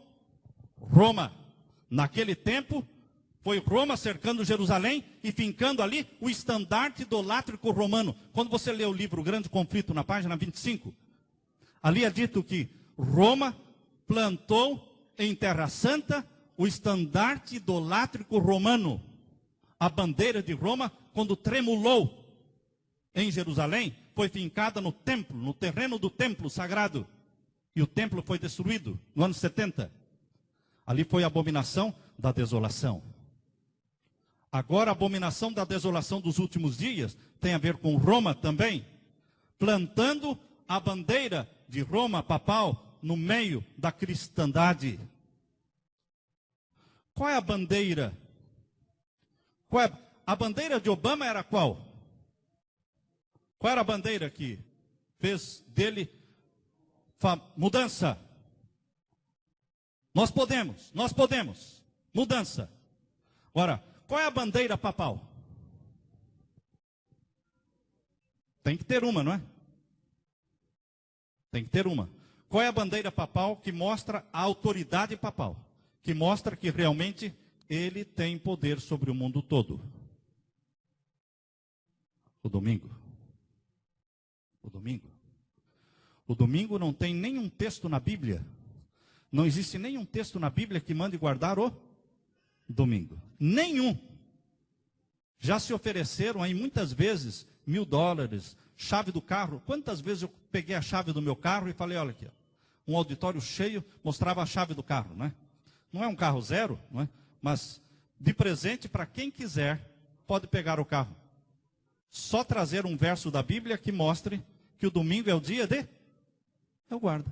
Speaker 1: Roma. Naquele tempo, foi Roma cercando Jerusalém e fincando ali o estandarte idolátrico romano. Quando você lê o livro O Grande Conflito, na página 25, ali é dito que Roma plantou em Terra Santa o estandarte idolátrico romano. A bandeira de Roma, quando tremulou em Jerusalém, foi fincada no templo, no terreno do templo sagrado. E o templo foi destruído no ano 70. Ali foi a abominação da desolação. Agora a abominação da desolação dos últimos dias tem a ver com Roma também. plantando a bandeira de Roma papal no meio da cristandade. Qual é a bandeira? A bandeira de Obama era qual? Qual era a bandeira que fez dele mudança? Nós podemos. Mudança. Agora, qual é a bandeira papal? Tem que ter uma, não é? Tem que ter uma. Qual é a bandeira papal que mostra a autoridade papal? Que mostra que realmente ele tem poder sobre o mundo todo. O domingo. O domingo. O domingo não tem nenhum texto na Bíblia. Não existe nenhum texto na Bíblia que mande guardar o domingo. Nenhum. Já se ofereceram aí muitas vezes $1.000, chave do carro. Quantas vezes eu peguei a chave do meu carro e falei, olha aqui, ó, um auditório cheio, mostrava a chave do carro, né? Não é um carro zero, não é? Mas de presente para quem quiser, pode pegar o carro. Só trazer um verso da Bíblia que mostre que o domingo é o dia de... É o guarda.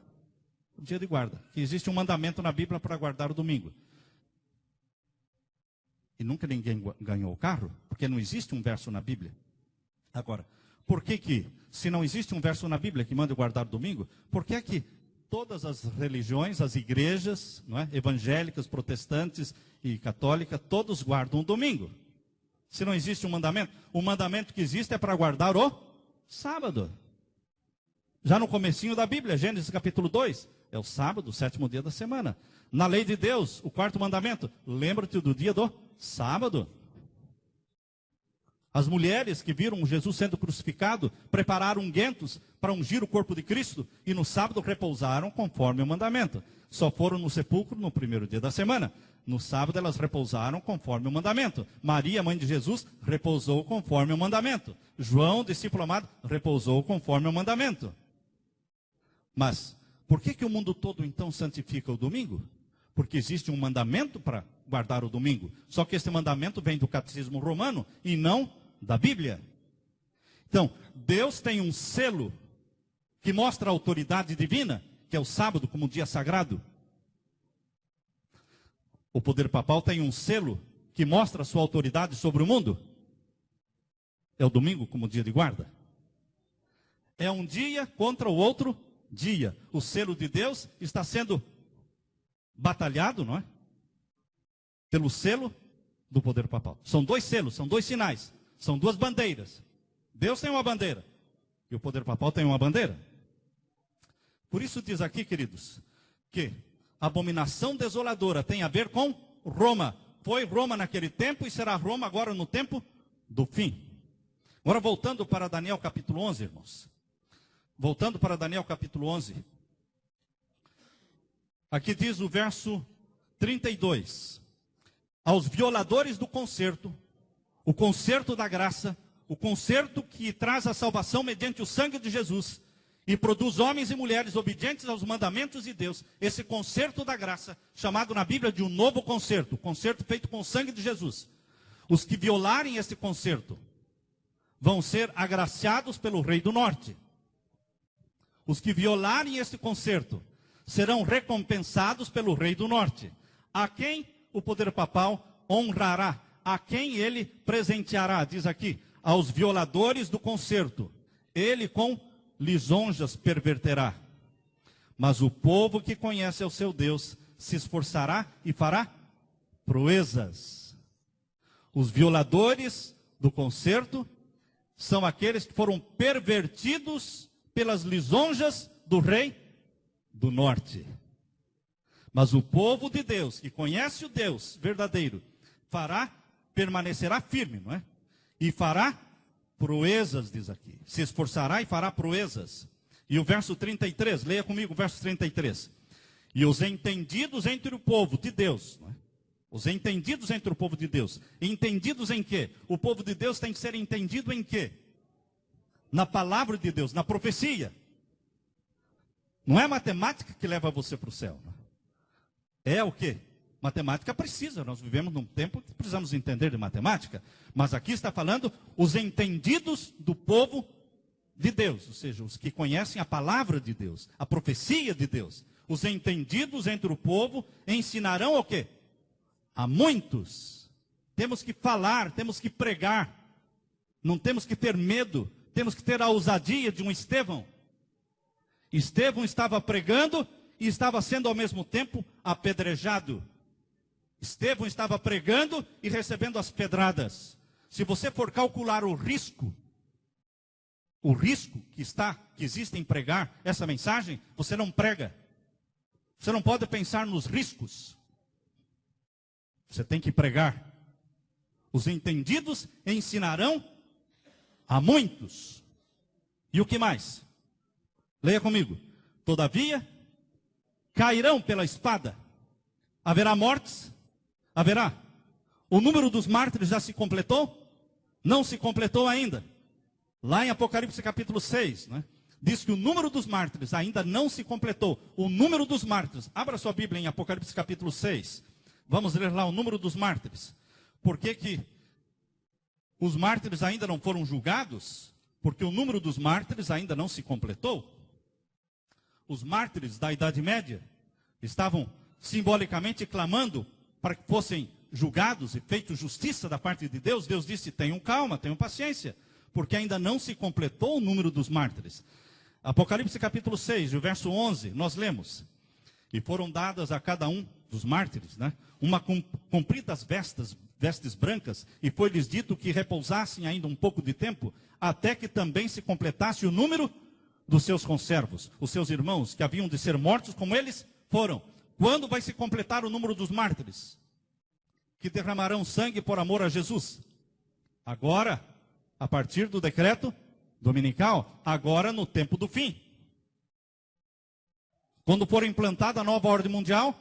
Speaker 1: O dia de guarda. Que existe um mandamento na Bíblia para guardar o domingo. E nunca ninguém ganhou o carro, porque não existe um verso na Bíblia. Agora, por que se não existe um verso na Bíblia que manda guardar o domingo, por que é que todas as religiões, as igrejas, não é, evangélicas, protestantes e católicas, todos guardam o domingo? Se não existe um mandamento, o mandamento que existe é para guardar o sábado. Já no comecinho da Bíblia, Gênesis capítulo 2, é o sábado, o 7º dia da semana. Na lei de Deus, o 4º mandamento, lembra-te do dia do sábado. As mulheres que viram Jesus sendo crucificado, prepararam ungüentos para ungir o corpo de Cristo, e no sábado repousaram conforme o mandamento. Só foram no sepulcro no 1º dia da semana. No sábado elas repousaram conforme o mandamento. Maria, mãe de Jesus, repousou conforme o mandamento. João, discípulo amado, repousou conforme o mandamento. Mas, por que o mundo todo então santifica o domingo? Porque existe um mandamento para guardar o domingo. Só que esse mandamento vem do catecismo romano e não da Bíblia. Então, Deus tem um selo que mostra a autoridade divina, que é o sábado como dia sagrado. O poder papal tem um selo que mostra a sua autoridade sobre o mundo. É o domingo como dia de guarda. É um dia contra o outro dia. O selo de Deus está sendo batalhado, não é? Pelo selo do poder papal. São dois selos, são dois sinais, são duas bandeiras. Deus tem uma bandeira e o poder papal tem uma bandeira. Por isso diz aqui, queridos, que abominação desoladora tem a ver com Roma. Foi Roma naquele tempo e será Roma agora no tempo do fim. Agora voltando para Daniel capítulo 11, irmãos. Voltando para Daniel capítulo 11. Aqui diz o verso 32. Aos violadores do concerto, o concerto da graça, o concerto que traz a salvação mediante o sangue de Jesus e produz homens e mulheres obedientes aos mandamentos de Deus, esse concerto da graça, chamado na Bíblia de um novo concerto, o concerto feito com o sangue de Jesus. Os que violarem esse concerto vão ser agraciados pelo Rei do Norte. Os que violarem esse concerto serão recompensados pelo Rei do Norte, a quem o poder papal honrará, a quem ele presenteará, diz aqui, aos violadores do concerto, ele com lisonjas perverterá. Mas o povo que conhece ao seu Deus se esforçará e fará proezas. Os violadores do concerto são aqueles que foram pervertidos pelas lisonjas do rei do norte. Mas o povo de Deus, que conhece o Deus verdadeiro, permanecerá firme, não é? E fará proezas, diz aqui. Se esforçará e fará proezas. E o verso 33, leia comigo o verso 33. E os entendidos entre o povo de Deus, não é? Os entendidos entre o povo de Deus. Entendidos em quê? O povo de Deus tem que ser entendido em quê? Na palavra de Deus, na profecia. Não é a matemática que leva você para o céu. Não é? É o quê? Matemática precisa, nós vivemos num tempo que precisamos entender de matemática. Mas aqui está falando os entendidos do povo de Deus, ou seja, os que conhecem a palavra de Deus, a profecia de Deus, os entendidos entre o povo, ensinarão o quê? A muitos. Temos que falar, temos que pregar, não temos que ter medo, temos que ter a ousadia de um Estevão. Estevão estava pregando e estava sendo ao mesmo tempo apedrejado. Estevão estava pregando e recebendo as pedradas. Se você for calcular o risco que existe em pregar essa mensagem, você não prega. Você não pode pensar nos riscos. Você tem que pregar. Os entendidos ensinarão a muitos. E o que mais? Leia comigo. Todavia, cairão pela espada. Haverá mortes? Haverá. O número dos mártires já se completou? Não se completou ainda. Lá em Apocalipse capítulo 6, né, diz que o número dos mártires ainda não se completou. O número dos mártires. Abra sua Bíblia em Apocalipse capítulo 6. Vamos ler lá o número dos mártires. Por que os mártires ainda não foram julgados? Porque o número dos mártires ainda não se completou. Os mártires da Idade Média estavam simbolicamente clamando para que fossem julgados e feitos justiça da parte de Deus. Deus disse: tenham calma, tenham paciência, porque ainda não se completou o número dos mártires. Apocalipse capítulo 6, o verso 11, nós lemos: e foram dadas a cada um dos mártires, né, uma compridas vestes brancas, e foi-lhes dito que repousassem ainda um pouco de tempo, até que também se completasse o número dos seus conservos, os seus irmãos, que haviam de ser mortos como eles foram. Quando vai se completar o número dos mártires que derramarão sangue por amor a Jesus? Agora, a partir do decreto dominical, agora no tempo do fim. Quando for implantada a nova ordem mundial,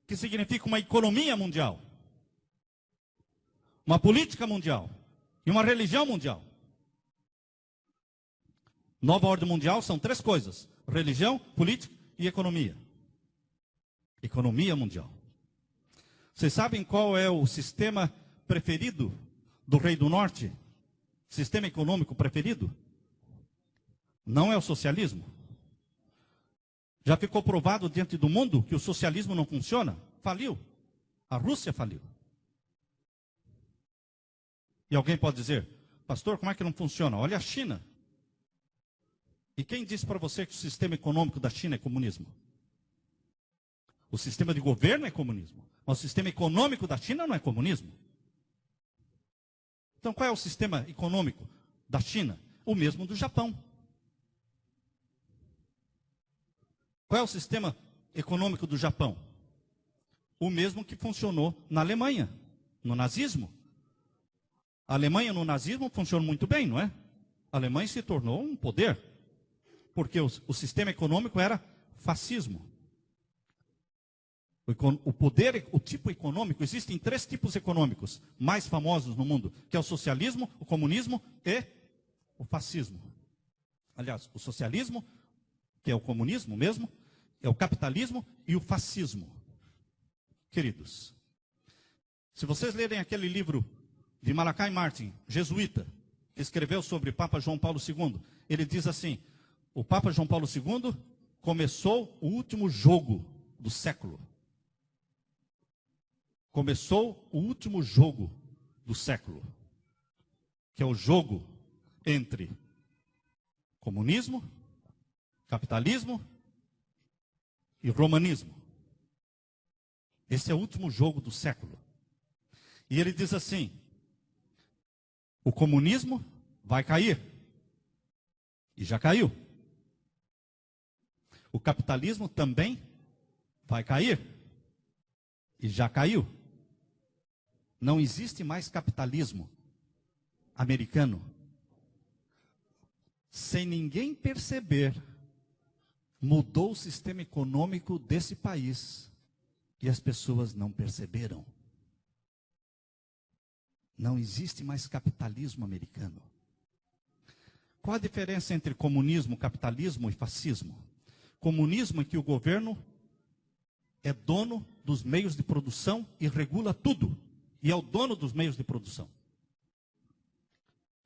Speaker 1: que significa uma economia mundial, uma política mundial e uma religião mundial. Nova ordem mundial são três coisas: religião, política e economia. Economia mundial. Vocês sabem qual é o sistema preferido do Rei do Norte? Sistema econômico preferido? Não é o socialismo. Já ficou provado diante do mundo que o socialismo não funciona? Faliu. A Rússia faliu. E alguém pode dizer: pastor, como é que não funciona? Olha a China. E quem disse para você que o sistema econômico da China é comunismo? O sistema de governo é comunismo, mas o sistema econômico da China não é comunismo. Então qual é o sistema econômico da China? O mesmo do Japão. Qual é o sistema econômico do Japão? O mesmo que funcionou na Alemanha, no nazismo. A Alemanha no nazismo funcionou muito bem, não é? A Alemanha se tornou um poder, porque o sistema econômico era fascismo. O poder, o tipo econômico, existem três tipos econômicos mais famosos no mundo, que é o socialismo, o comunismo e o fascismo. Aliás, o socialismo, que é o comunismo mesmo, é o capitalismo e o fascismo. Queridos, se vocês lerem aquele livro de Malachi Martin, jesuíta, que escreveu sobre Papa João Paulo II, ele diz assim: o Papa João Paulo II começou o último jogo do século. Começou o último jogo do século, que é o jogo entre comunismo, capitalismo e romanismo. Esse é o último jogo do século. E ele diz assim: o comunismo vai cair. E já caiu. O capitalismo também vai cair. E já caiu. Não existe mais capitalismo americano. Sem ninguém perceber, mudou o sistema econômico desse país e as pessoas não perceberam. Não existe mais capitalismo americano. Qual a diferença entre comunismo, capitalismo e fascismo? Comunismo é que o governo é dono dos meios de produção e regula tudo. E é o dono dos meios de produção.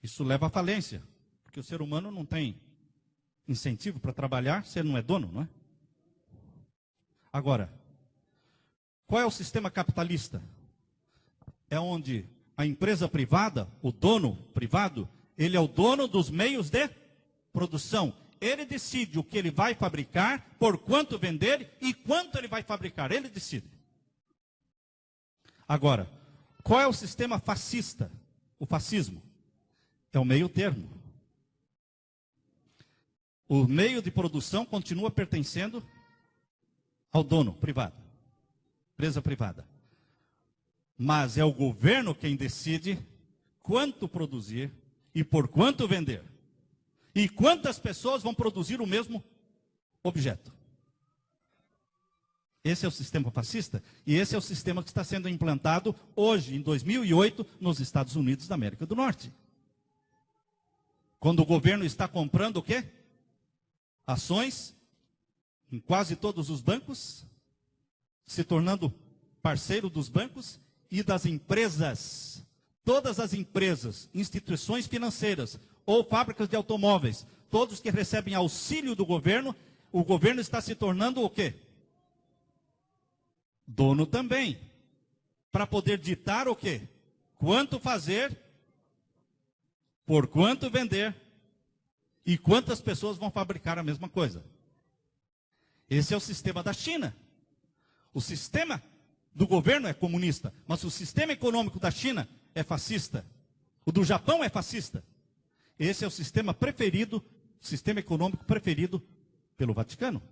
Speaker 1: Isso leva à falência. Porque o ser humano não tem incentivo para trabalhar se ele não é dono, não é? Agora, qual é o sistema capitalista? É onde a empresa privada, o dono privado, ele é o dono dos meios de produção. Ele decide o que ele vai fabricar, por quanto vender e quanto ele vai fabricar. Ele decide. Agora, qual é o sistema fascista? O fascismo é o meio termo. O meio de produção continua pertencendo ao dono privado, empresa privada. Mas é o governo quem decide quanto produzir e por quanto vender. E quantas pessoas vão produzir o mesmo objeto. Esse é o sistema fascista e esse é o sistema que está sendo implantado hoje, em 2008, nos Estados Unidos da América do Norte. Quando o governo está comprando o quê? Ações em quase todos os bancos, se tornando parceiro dos bancos e das empresas. Todas as empresas, instituições financeiras ou fábricas de automóveis, todos que recebem auxílio do governo, o governo está se tornando o quê? Dono também. Para poder ditar o quê? Quanto fazer, por quanto vender e quantas pessoas vão fabricar a mesma coisa. Esse é o sistema da China. O sistema do governo é comunista, mas o sistema econômico da China é fascista. O do Japão é fascista. Esse é o sistema preferido, sistema econômico preferido pelo Vaticano.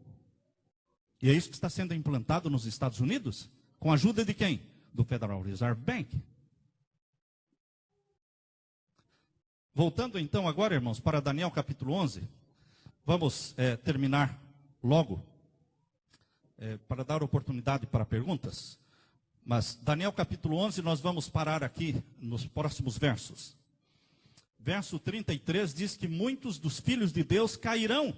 Speaker 1: E é isso que está sendo implantado nos Estados Unidos, com a ajuda de quem? Do Federal Reserve Bank. Voltando então agora, irmãos, para Daniel capítulo 11, vamos terminar logo, para dar oportunidade para perguntas. Mas Daniel capítulo 11, nós vamos parar aqui nos próximos versos. Verso 33 diz que muitos dos filhos de Deus cairão,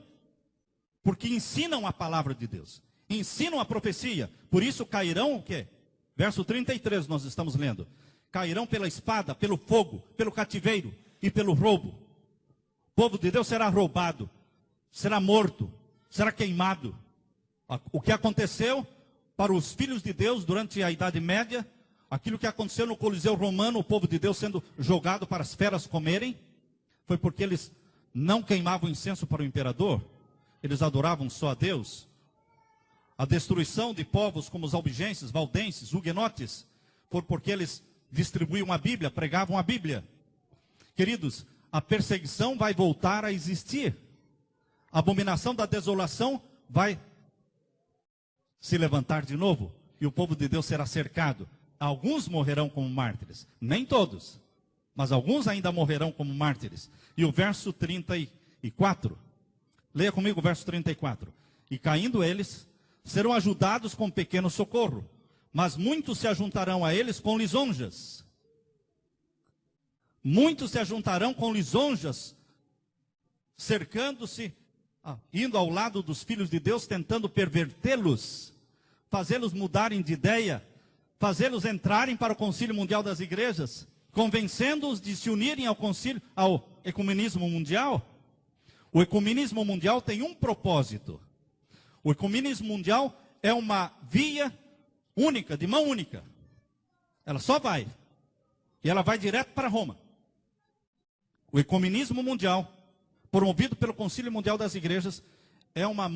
Speaker 1: porque ensinam a palavra de Deus, ensinam a profecia, por isso cairão o quê? Verso 33 nós estamos lendo. Cairão pela espada, pelo fogo, pelo cativeiro e pelo roubo. O povo de Deus será roubado, será morto, será queimado. O que aconteceu para os filhos de Deus durante a Idade Média, aquilo que aconteceu no Coliseu Romano, o povo de Deus sendo jogado para as feras comerem, foi porque eles não queimavam incenso para o imperador, eles adoravam só a Deus. A destruição de povos como os albigenses, valdenses, huguenotes, foi porque eles distribuíam a Bíblia, pregavam a Bíblia. Queridos, a perseguição vai voltar a existir. A abominação da desolação vai se levantar de novo e o povo de Deus será cercado. Alguns morrerão como mártires, nem todos, mas alguns ainda morrerão como mártires. E o verso 34, leia comigo o verso 34. E caindo eles, serão ajudados com pequeno socorro, mas muitos se ajuntarão a eles com lisonjas. Muitos se ajuntarão com lisonjas, cercando-se, indo ao lado dos filhos de Deus, tentando pervertê-los, fazê-los mudarem de ideia, fazê-los entrarem para o Concílio Mundial das Igrejas, convencendo-os de se unirem ao ecumenismo mundial. O ecumenismo mundial tem um propósito. O ecumenismo mundial é uma via única, de mão única. Ela só vai. E ela vai direto para Roma. O ecumenismo mundial, promovido pelo Concílio Mundial das Igrejas, é uma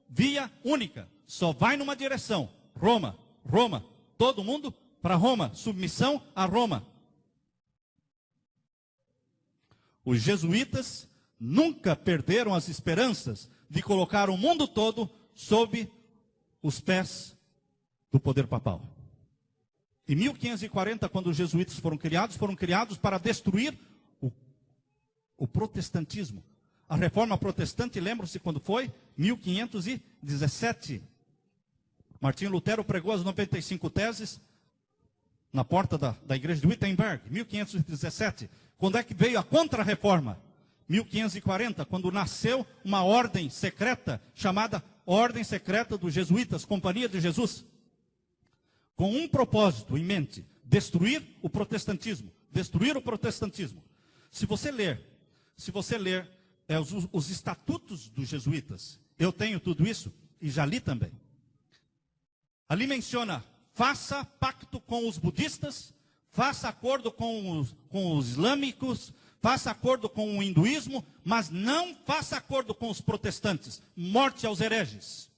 Speaker 1: via única. Só vai numa direção. Roma, Roma. Todo mundo para Roma. Submissão a Roma. Os jesuítas nunca perderam as esperanças de colocar o mundo todo sob os pés do poder papal. Em 1540, quando os jesuítas foram criados para destruir o protestantismo. A reforma protestante, lembram-se quando foi? 1517. Martinho Lutero pregou as 95 teses na porta da igreja de Wittenberg, 1517. Quando é que veio a contra-reforma? 1540, quando nasceu uma ordem secreta, chamada Ordem Secreta dos Jesuítas, Companhia de Jesus. Com um propósito em mente, destruir o protestantismo. Destruir o protestantismo. Se você ler se você ler os estatutos dos jesuítas, eu tenho tudo isso e já li também. Ali menciona, faça pacto com os budistas, faça acordo com os islâmicos, faça acordo com o hinduísmo, mas não faça acordo com os protestantes. Morte aos hereges.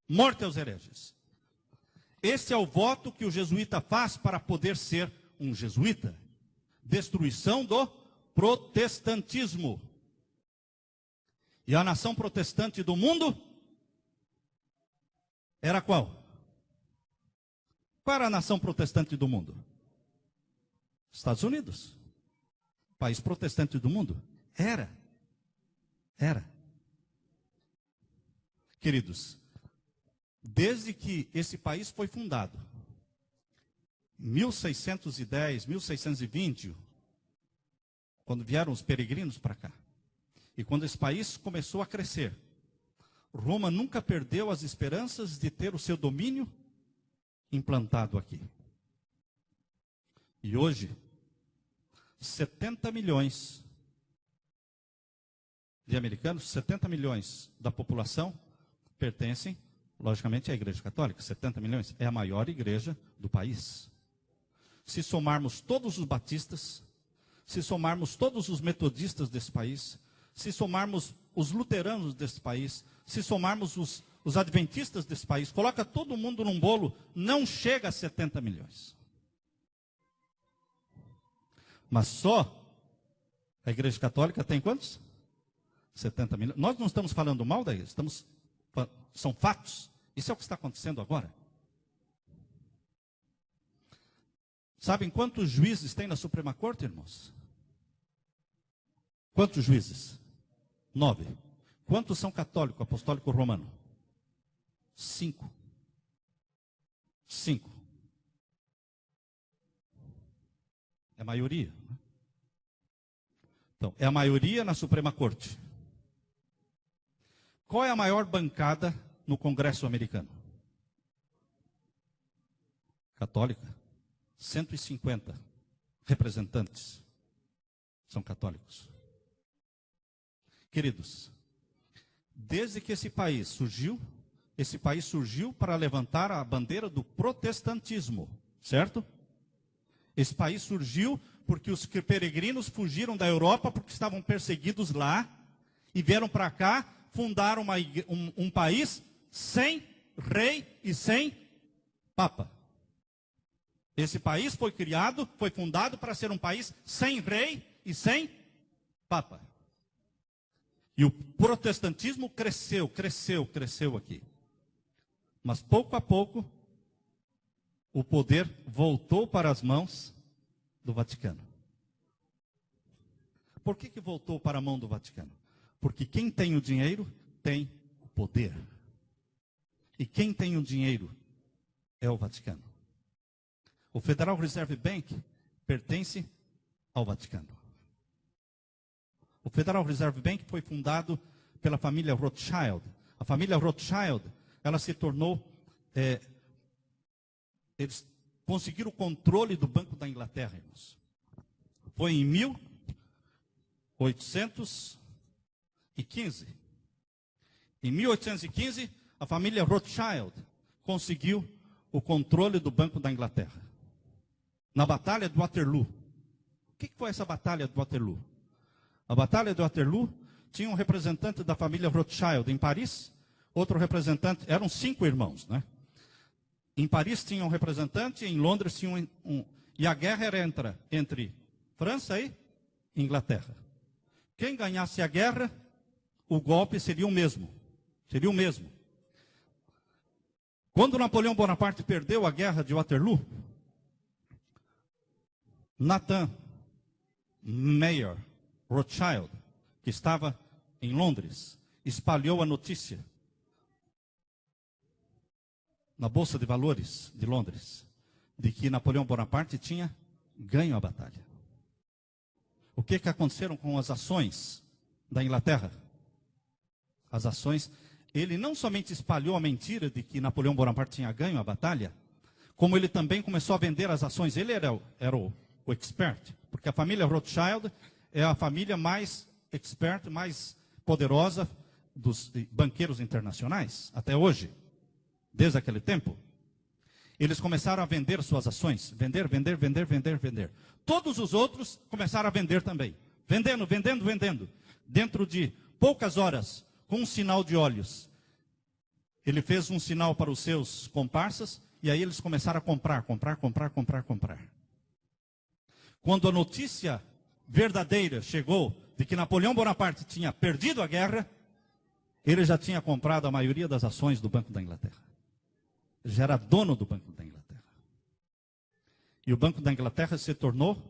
Speaker 1: Morte aos hereges. Esse é o voto que o jesuíta faz para poder ser um jesuíta. Destruição do protestantismo. E a nação protestante do mundo era qual? Qual era a nação protestante do mundo? Estados Unidos. País protestante do mundo? Era. Queridos, desde que esse país foi fundado, 1610, 1620, quando vieram os peregrinos para cá, e quando esse país começou a crescer, Roma nunca perdeu as esperanças de ter o seu domínio implantado aqui. E hoje, 70 milhões de americanos, 70 milhões da população pertencem, logicamente, à Igreja Católica. 70 milhões é a maior igreja do país. Se somarmos todos os batistas, se somarmos todos os metodistas desse país, se somarmos os luteranos desse país, se somarmos os adventistas desse país, coloca todo mundo num bolo, não chega a 70 milhões. Mas só a Igreja Católica tem quantos? 70 milhões. Nós não estamos falando mal da igreja, são fatos. Isso é o que está acontecendo agora. Sabem quantos juízes tem na Suprema Corte, irmãos? Quantos juízes? 9. Quantos são católico, apostólico romano? 5. 5. É a maioria. Então, é a maioria na Suprema Corte. Qual é a maior bancada no Congresso americano? Católica. 150 representantes são católicos. Queridos, desde que esse país surgiu para levantar a bandeira do protestantismo, certo? Esse país surgiu porque os peregrinos fugiram da Europa porque estavam perseguidos lá e vieram para cá, fundaram um país sem rei e sem papa. Esse país foi fundado para ser um país sem rei e sem papa. E o protestantismo cresceu aqui. Mas pouco a pouco, o poder voltou para as mãos do Vaticano. Por que voltou para a mão do Vaticano? Porque quem tem o dinheiro tem o poder. E quem tem o dinheiro é o Vaticano. O Federal Reserve Bank pertence ao Vaticano. O Federal Reserve Bank foi fundado pela família Rothschild. A família Rothschild, ela se tornou... eles conseguiram o controle do Banco da Inglaterra, irmãos. Foi em 1815. Em 1815, a família Rothschild conseguiu o controle do Banco da Inglaterra. Na Batalha de Waterloo. O que foi essa Batalha de Waterloo? A Batalha de Waterloo tinha um representante da família Rothschild em Paris, outro representante, eram 5 irmãos, né? Em Paris tinha um representante, em Londres tinha um. E a guerra era entre França e Inglaterra. Quem ganhasse a guerra, o golpe seria o mesmo. Seria o mesmo. Quando Napoleão Bonaparte perdeu a guerra de Waterloo, Nathan Mayer Rothschild, que estava em Londres, espalhou a notícia na Bolsa de Valores de Londres, de que Napoleão Bonaparte tinha ganho a batalha. O que aconteceram com as ações da Inglaterra? As ações, ele não somente espalhou a mentira de que Napoleão Bonaparte tinha ganho a batalha, como ele também começou a vender as ações. Ele era o expert, porque a família Rothschild é a família mais expert, mais poderosa dos banqueiros internacionais, até hoje, desde aquele tempo. Eles começaram a vender suas ações, vender. Todos os outros começaram a vender também, vendendo. Dentro de poucas horas, com um sinal de olhos, ele fez um sinal para os seus comparsas, e aí eles começaram a comprar. Quando a notícia verdadeira chegou de que Napoleão Bonaparte tinha perdido a guerra, ele já tinha comprado a maioria das ações do Banco da Inglaterra. Ele já era dono do Banco da Inglaterra. E o Banco da Inglaterra se tornou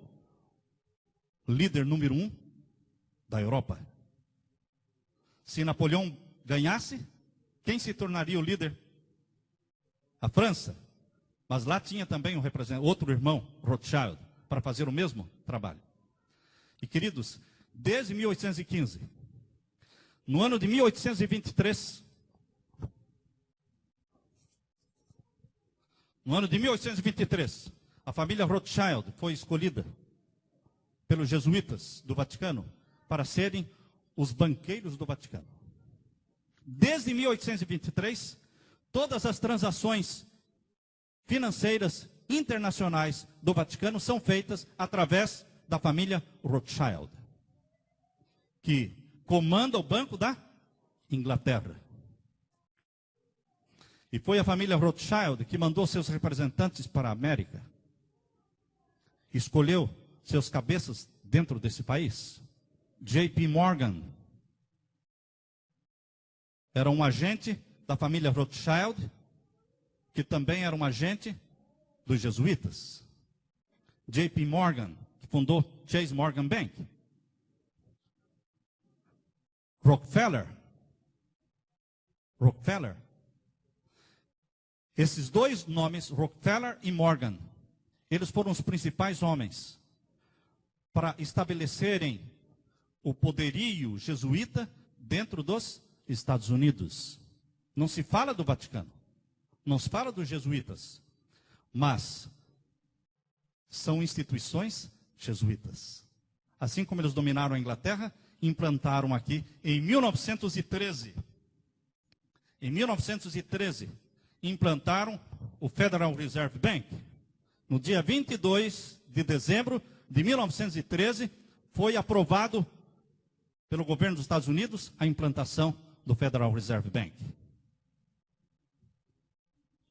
Speaker 1: líder número 1 da Europa. Se Napoleão ganhasse, quem se tornaria o líder? A França. Mas lá tinha também um representante, outro irmão, Rothschild, para fazer o mesmo trabalho. E queridos, desde 1815, no ano de 1823, a família Rothschild foi escolhida pelos jesuítas do Vaticano para serem os banqueiros do Vaticano. Desde 1823, todas as transações financeiras internacionais do Vaticano são feitas através da família Rothschild, que comanda o Banco da Inglaterra. E foi a família Rothschild que mandou seus representantes para a América. Escolheu seus cabeças dentro desse país. J.P. Morgan era um agente da família Rothschild, que também era um agente dos jesuítas. J.P. Morgan, que fundou Chase Morgan Bank. Rockefeller. Esses dois nomes, Rockefeller e Morgan, eles foram os principais homens para estabelecerem o poderio jesuíta dentro dos Estados Unidos. Não se fala do Vaticano, não se fala dos jesuítas, mas são instituições jesuítas. Assim como eles dominaram a Inglaterra, implantaram aqui em 1913. Em 1913, implantaram o Federal Reserve Bank. No dia 22 de dezembro de 1913, foi aprovado pelo governo dos Estados Unidos a implantação do Federal Reserve Bank.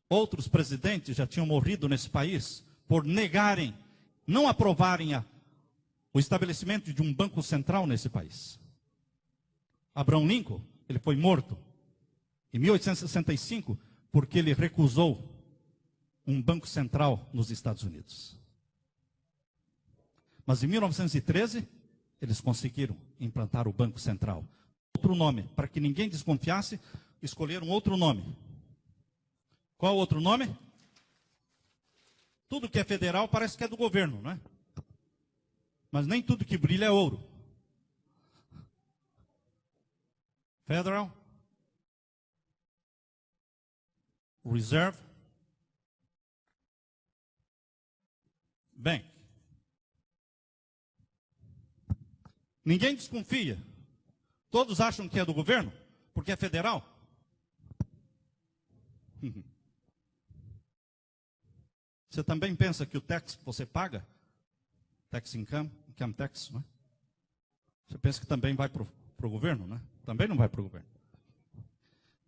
Speaker 1: Outros presidentes já tinham morrido nesse país por negarem, não aprovarem o estabelecimento de um banco central nesse país. Abraham Lincoln, ele foi morto em 1865 porque ele recusou um banco central nos Estados Unidos. Mas em 1913, eles conseguiram implantar o Banco Central. Outro nome, para que ninguém desconfiasse, escolheram outro nome. Qual outro nome? Tudo que é federal parece que é do governo, não é? Mas nem tudo que brilha é ouro. Federal Reserve Bank. Ninguém desconfia. Todos acham que é do governo, porque é federal. Você também pensa que o tax que você paga, tax income tax, não é? Você pensa que também vai para o governo, né? Também não vai para o governo.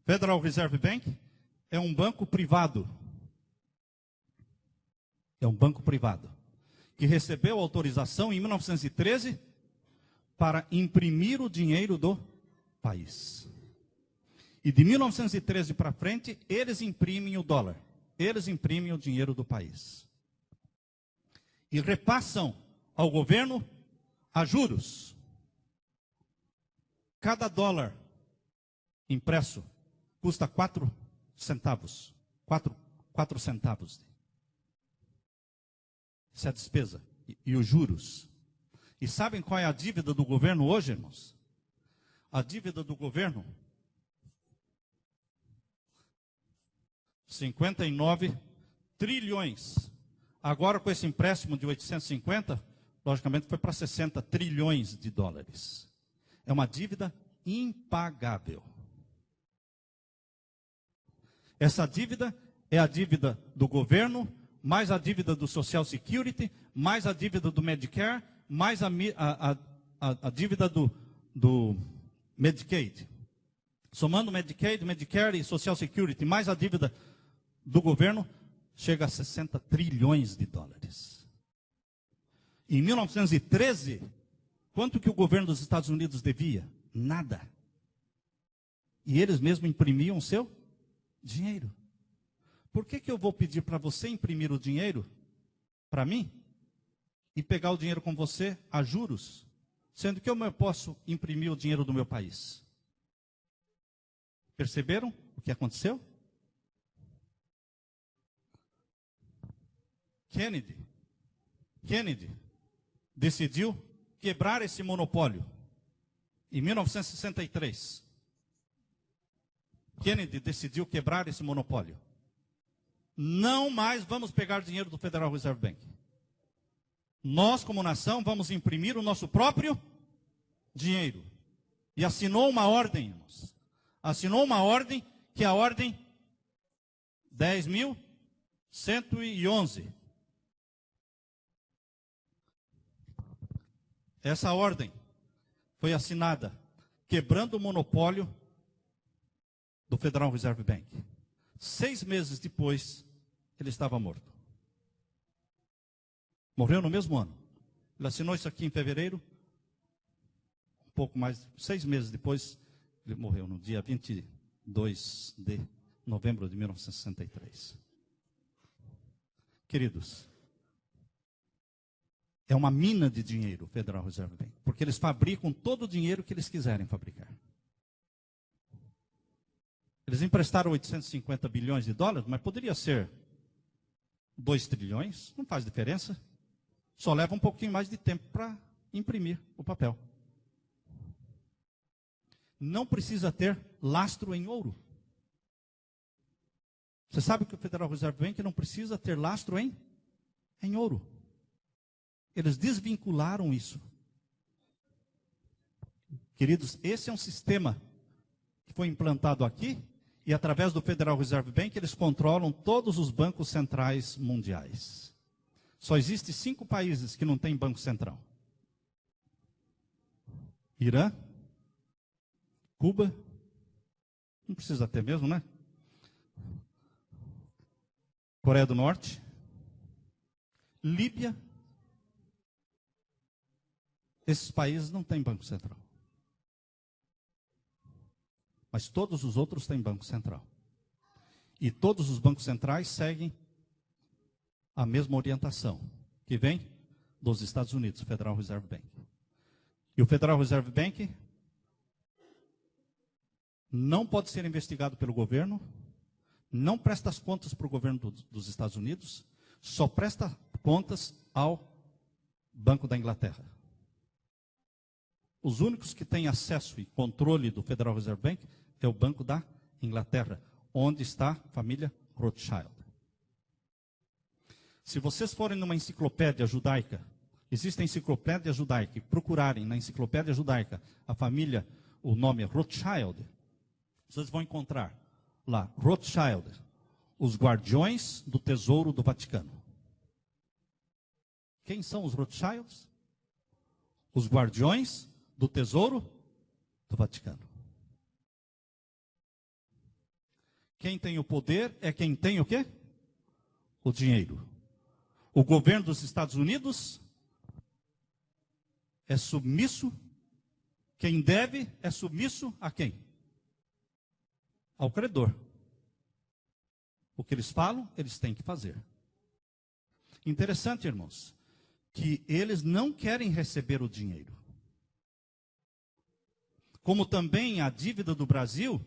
Speaker 1: Federal Reserve Bank é um banco privado. É um banco privado que recebeu autorização em 1913 para imprimir o dinheiro do país. E de 1913 para frente, eles imprimem o dólar. Eles imprimem o dinheiro do país. E repassam ao governo a juros. Cada dólar impresso custa 4 centavos. 4 centavos. Essa é a despesa. E os juros. E sabem qual é a dívida do governo hoje, irmãos? A dívida do governo, 59 trilhões. Agora, com esse empréstimo de 850, logicamente foi para 60 trilhões de dólares. É uma dívida impagável. Essa dívida é a dívida do governo, mais a dívida do Social Security, mais a dívida do Medicare, mais a dívida do Medicaid. Somando Medicaid, Medicare e Social Security, mais a dívida do governo, chega a 60 trilhões de dólares. Em 1913, quanto que o governo dos Estados Unidos devia? Nada. E eles mesmos imprimiam seu dinheiro. Por que eu vou pedir para você imprimir o dinheiro para mim e pegar o dinheiro com você a juros, sendo que eu posso imprimir o dinheiro do meu país? Perceberam o que aconteceu? Kennedy decidiu quebrar esse monopólio em 1963. Kennedy decidiu quebrar esse monopólio. Não mais vamos pegar dinheiro do Federal Reserve Bank. Nós, como nação, vamos imprimir o nosso próprio dinheiro. E assinou uma ordem, irmãos. Assinou uma ordem, que é a ordem 10.111. Essa ordem foi assinada quebrando o monopólio do Federal Reserve Bank. 6 meses depois, ele estava morto. Morreu no mesmo ano. Ele assinou isso aqui em fevereiro. Um pouco mais, 6 meses depois, ele morreu no dia 22 de novembro de 1963. Queridos, é uma mina de dinheiro o Federal Reserve Bank, porque eles fabricam todo o dinheiro que eles quiserem fabricar. Eles emprestaram 850 bilhões de dólares, mas poderia ser 2 trilhões, não faz diferença. Só leva um pouquinho mais de tempo para imprimir o papel. Não precisa ter lastro em ouro. Você sabe que o Federal Reserve Bank não precisa ter lastro em ouro. Eles desvincularam isso. Queridos, esse é um sistema que foi implantado aqui, e através do Federal Reserve Bank eles controlam todos os bancos centrais mundiais. Só existem 5 países que não têm banco central: Irã, Cuba, não precisa ter mesmo, né? Coreia do Norte, Líbia. Esses países não têm banco central. Mas todos os outros têm banco central. E todos os bancos centrais seguem a mesma orientação, que vem dos Estados Unidos, Federal Reserve Bank. E o Federal Reserve Bank não pode ser investigado pelo governo, não presta as contas para o governo dos Estados Unidos, só presta contas ao Banco da Inglaterra. Os únicos que têm acesso e controle do Federal Reserve Bank é o Banco da Inglaterra, onde está a família Rothschild. Se vocês forem numa enciclopédia judaica, existe a enciclopédia judaica, e procurarem na enciclopédia judaica a família, o nome Rothschild, vocês vão encontrar lá, Rothschild, os guardiões do tesouro do Vaticano. Quem são os Rothschilds? Os guardiões do tesouro do Vaticano. Quem tem o poder é quem tem o quê? O dinheiro. O governo dos Estados Unidos é submisso. Quem deve é submisso a quem? Ao credor. O que eles falam, eles têm que fazer. Interessante, irmãos, que eles não querem receber o dinheiro. Como também a dívida do Brasil,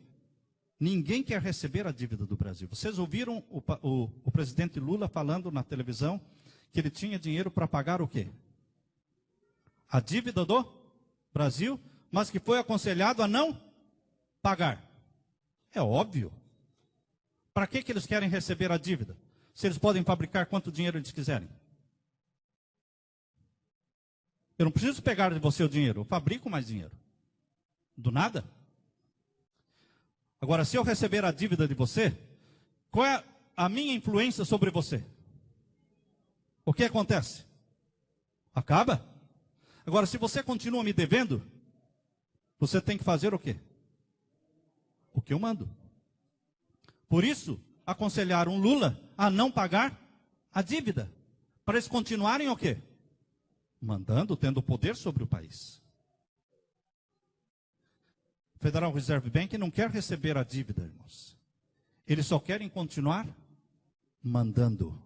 Speaker 1: ninguém quer receber a dívida do Brasil. Vocês ouviram o presidente Lula falando na televisão que ele tinha dinheiro para pagar o quê? A dívida do Brasil, mas que foi aconselhado a não pagar. É óbvio. Para que eles querem receber a dívida? Se eles podem fabricar quanto dinheiro eles quiserem. Eu não preciso pegar de você o dinheiro, eu fabrico mais dinheiro. Do nada. Agora, se eu receber a dívida de você, qual é a minha influência sobre você? O que acontece? Acaba. Agora, se você continua me devendo, você tem que fazer o quê? O que eu mando. Por isso, aconselharam Lula a não pagar a dívida. Para eles continuarem o quê? Mandando, tendo poder sobre o país. O Federal Reserve Bank não quer receber a dívida, irmãos. Eles só querem continuar mandando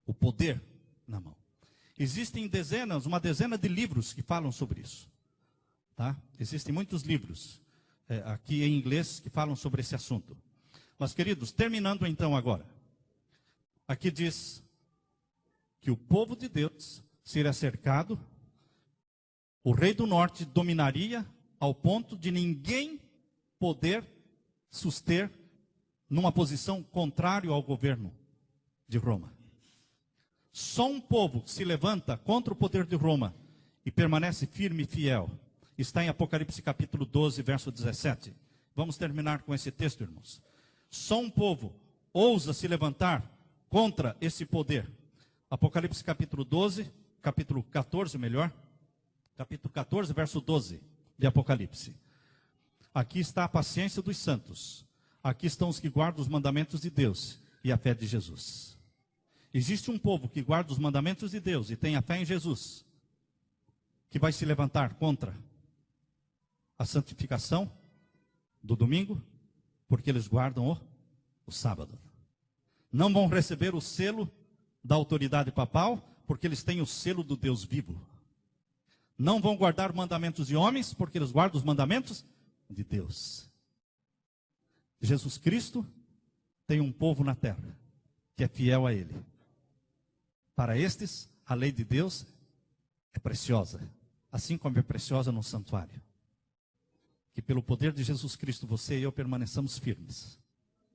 Speaker 1: o poder na mão. Existem uma dezena de livros que falam sobre isso. Tá? Existem muitos livros aqui em inglês que falam sobre esse assunto. Mas, queridos, terminando então agora. Aqui diz que o povo de Deus seria cercado, o rei do norte dominaria ao ponto de ninguém poder suster numa posição contrária ao governo de Roma. Só um povo que se levanta contra o poder de Roma e permanece firme e fiel. Está em Apocalipse capítulo 12, verso 17. Vamos terminar com esse texto, irmãos. Só um povo ousa se levantar contra esse poder. Apocalipse capítulo 12, capítulo 14, melhor. Capítulo 14, verso 12 de Apocalipse. Aqui está a paciência dos santos. Aqui estão os que guardam os mandamentos de Deus e a fé de Jesus. Existe um povo que guarda os mandamentos de Deus e tem a fé em Jesus, que vai se levantar contra a santificação do domingo, porque eles guardam o sábado. Não vão receber o selo da autoridade papal, porque eles têm o selo do Deus vivo. Não vão guardar mandamentos de homens, porque eles guardam os mandamentos de Deus. Jesus Cristo tem um povo na terra que é fiel a Ele. Para estes, a lei de Deus é preciosa, assim como é preciosa no santuário. Que pelo poder de Jesus Cristo, você e eu permaneçamos firmes.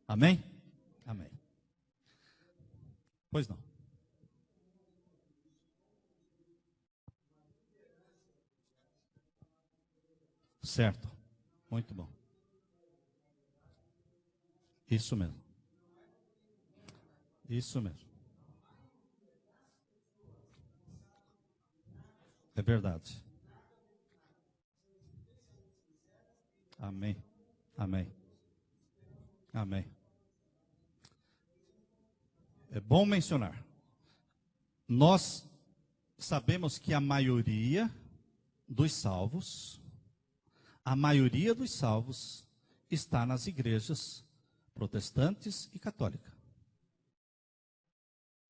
Speaker 1: Amém? Amém. Pois não. Certo. Muito bom. Isso mesmo. Isso mesmo. É verdade. Amém. Amém. Amém. É bom mencionar. Nós sabemos que a maioria dos salvos está nas igrejas protestantes e católicas.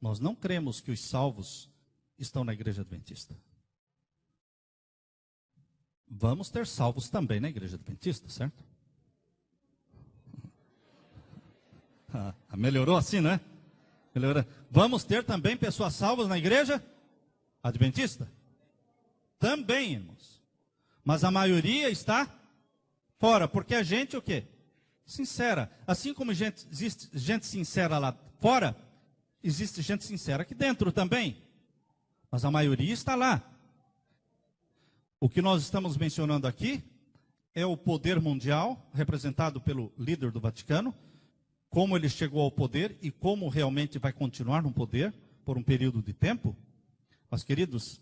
Speaker 1: Nós não cremos que os salvos estão na igreja adventista. Vamos ter salvos também na igreja adventista, certo? Melhorou assim, né? Melhorou. Vamos ter também pessoas salvas na igreja adventista? Também, irmãos. Mas a maioria está fora, porque a gente o quê? Sincera. Assim como existe gente sincera lá fora, existe gente sincera aqui dentro também. Mas a maioria está lá. O que nós estamos mencionando aqui é o poder mundial, representado pelo líder do Vaticano, como ele chegou ao poder e como realmente vai continuar no poder por um período de tempo. Mas, queridos,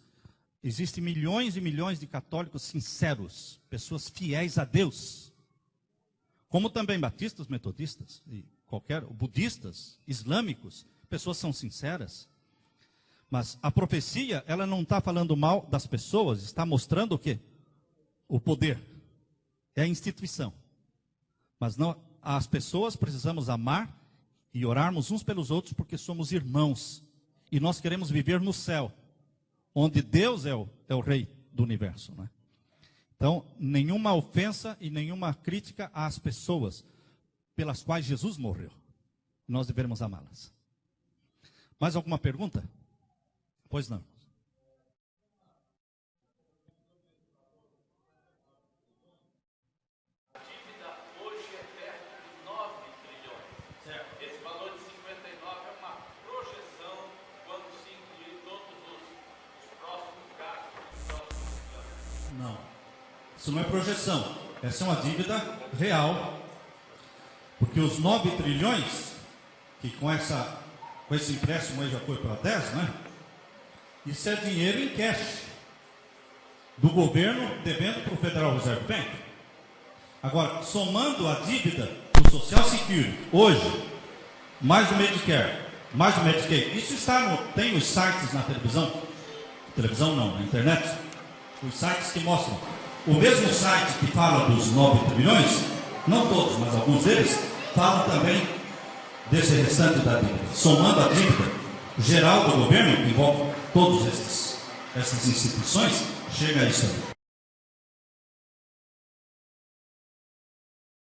Speaker 1: existem milhões e milhões de católicos sinceros, pessoas fiéis a Deus, como também batistas, metodistas, e budistas, islâmicos, pessoas são sinceras. Mas a profecia, ela não está falando mal das pessoas, está mostrando o quê? O poder. É a instituição. Mas não, as pessoas precisamos amar e orarmos uns pelos outros, porque somos irmãos. E nós queremos viver no céu, onde Deus é o rei do universo. Né? Então, nenhuma ofensa e nenhuma crítica às pessoas pelas quais Jesus morreu. Nós devemos amá-las. Mais alguma pergunta? Pois não.
Speaker 2: A dívida hoje é perto de 9 trilhões. Certo. Esse valor de 59 é uma projeção quando se inclui todos os próximos gastos
Speaker 1: Isso não é projeção. Essa é uma dívida real. Porque os 9 trilhões, que com esse empréstimo aí já foi para 10, né? Isso é dinheiro em cash. Do governo devendo para o Federal Reserve Bank. Agora, somando a dívida do Social Security, hoje, mais o Medicare, mais o Medicaid, isso tem os sites na televisão não, na internet, os sites que mostram, o mesmo site que fala dos 9 trilhões, não todos, mas alguns deles, falam também desse restante da dívida. Somando a dívida geral do governo, que envolve todas essas instituições, chega a isso aí.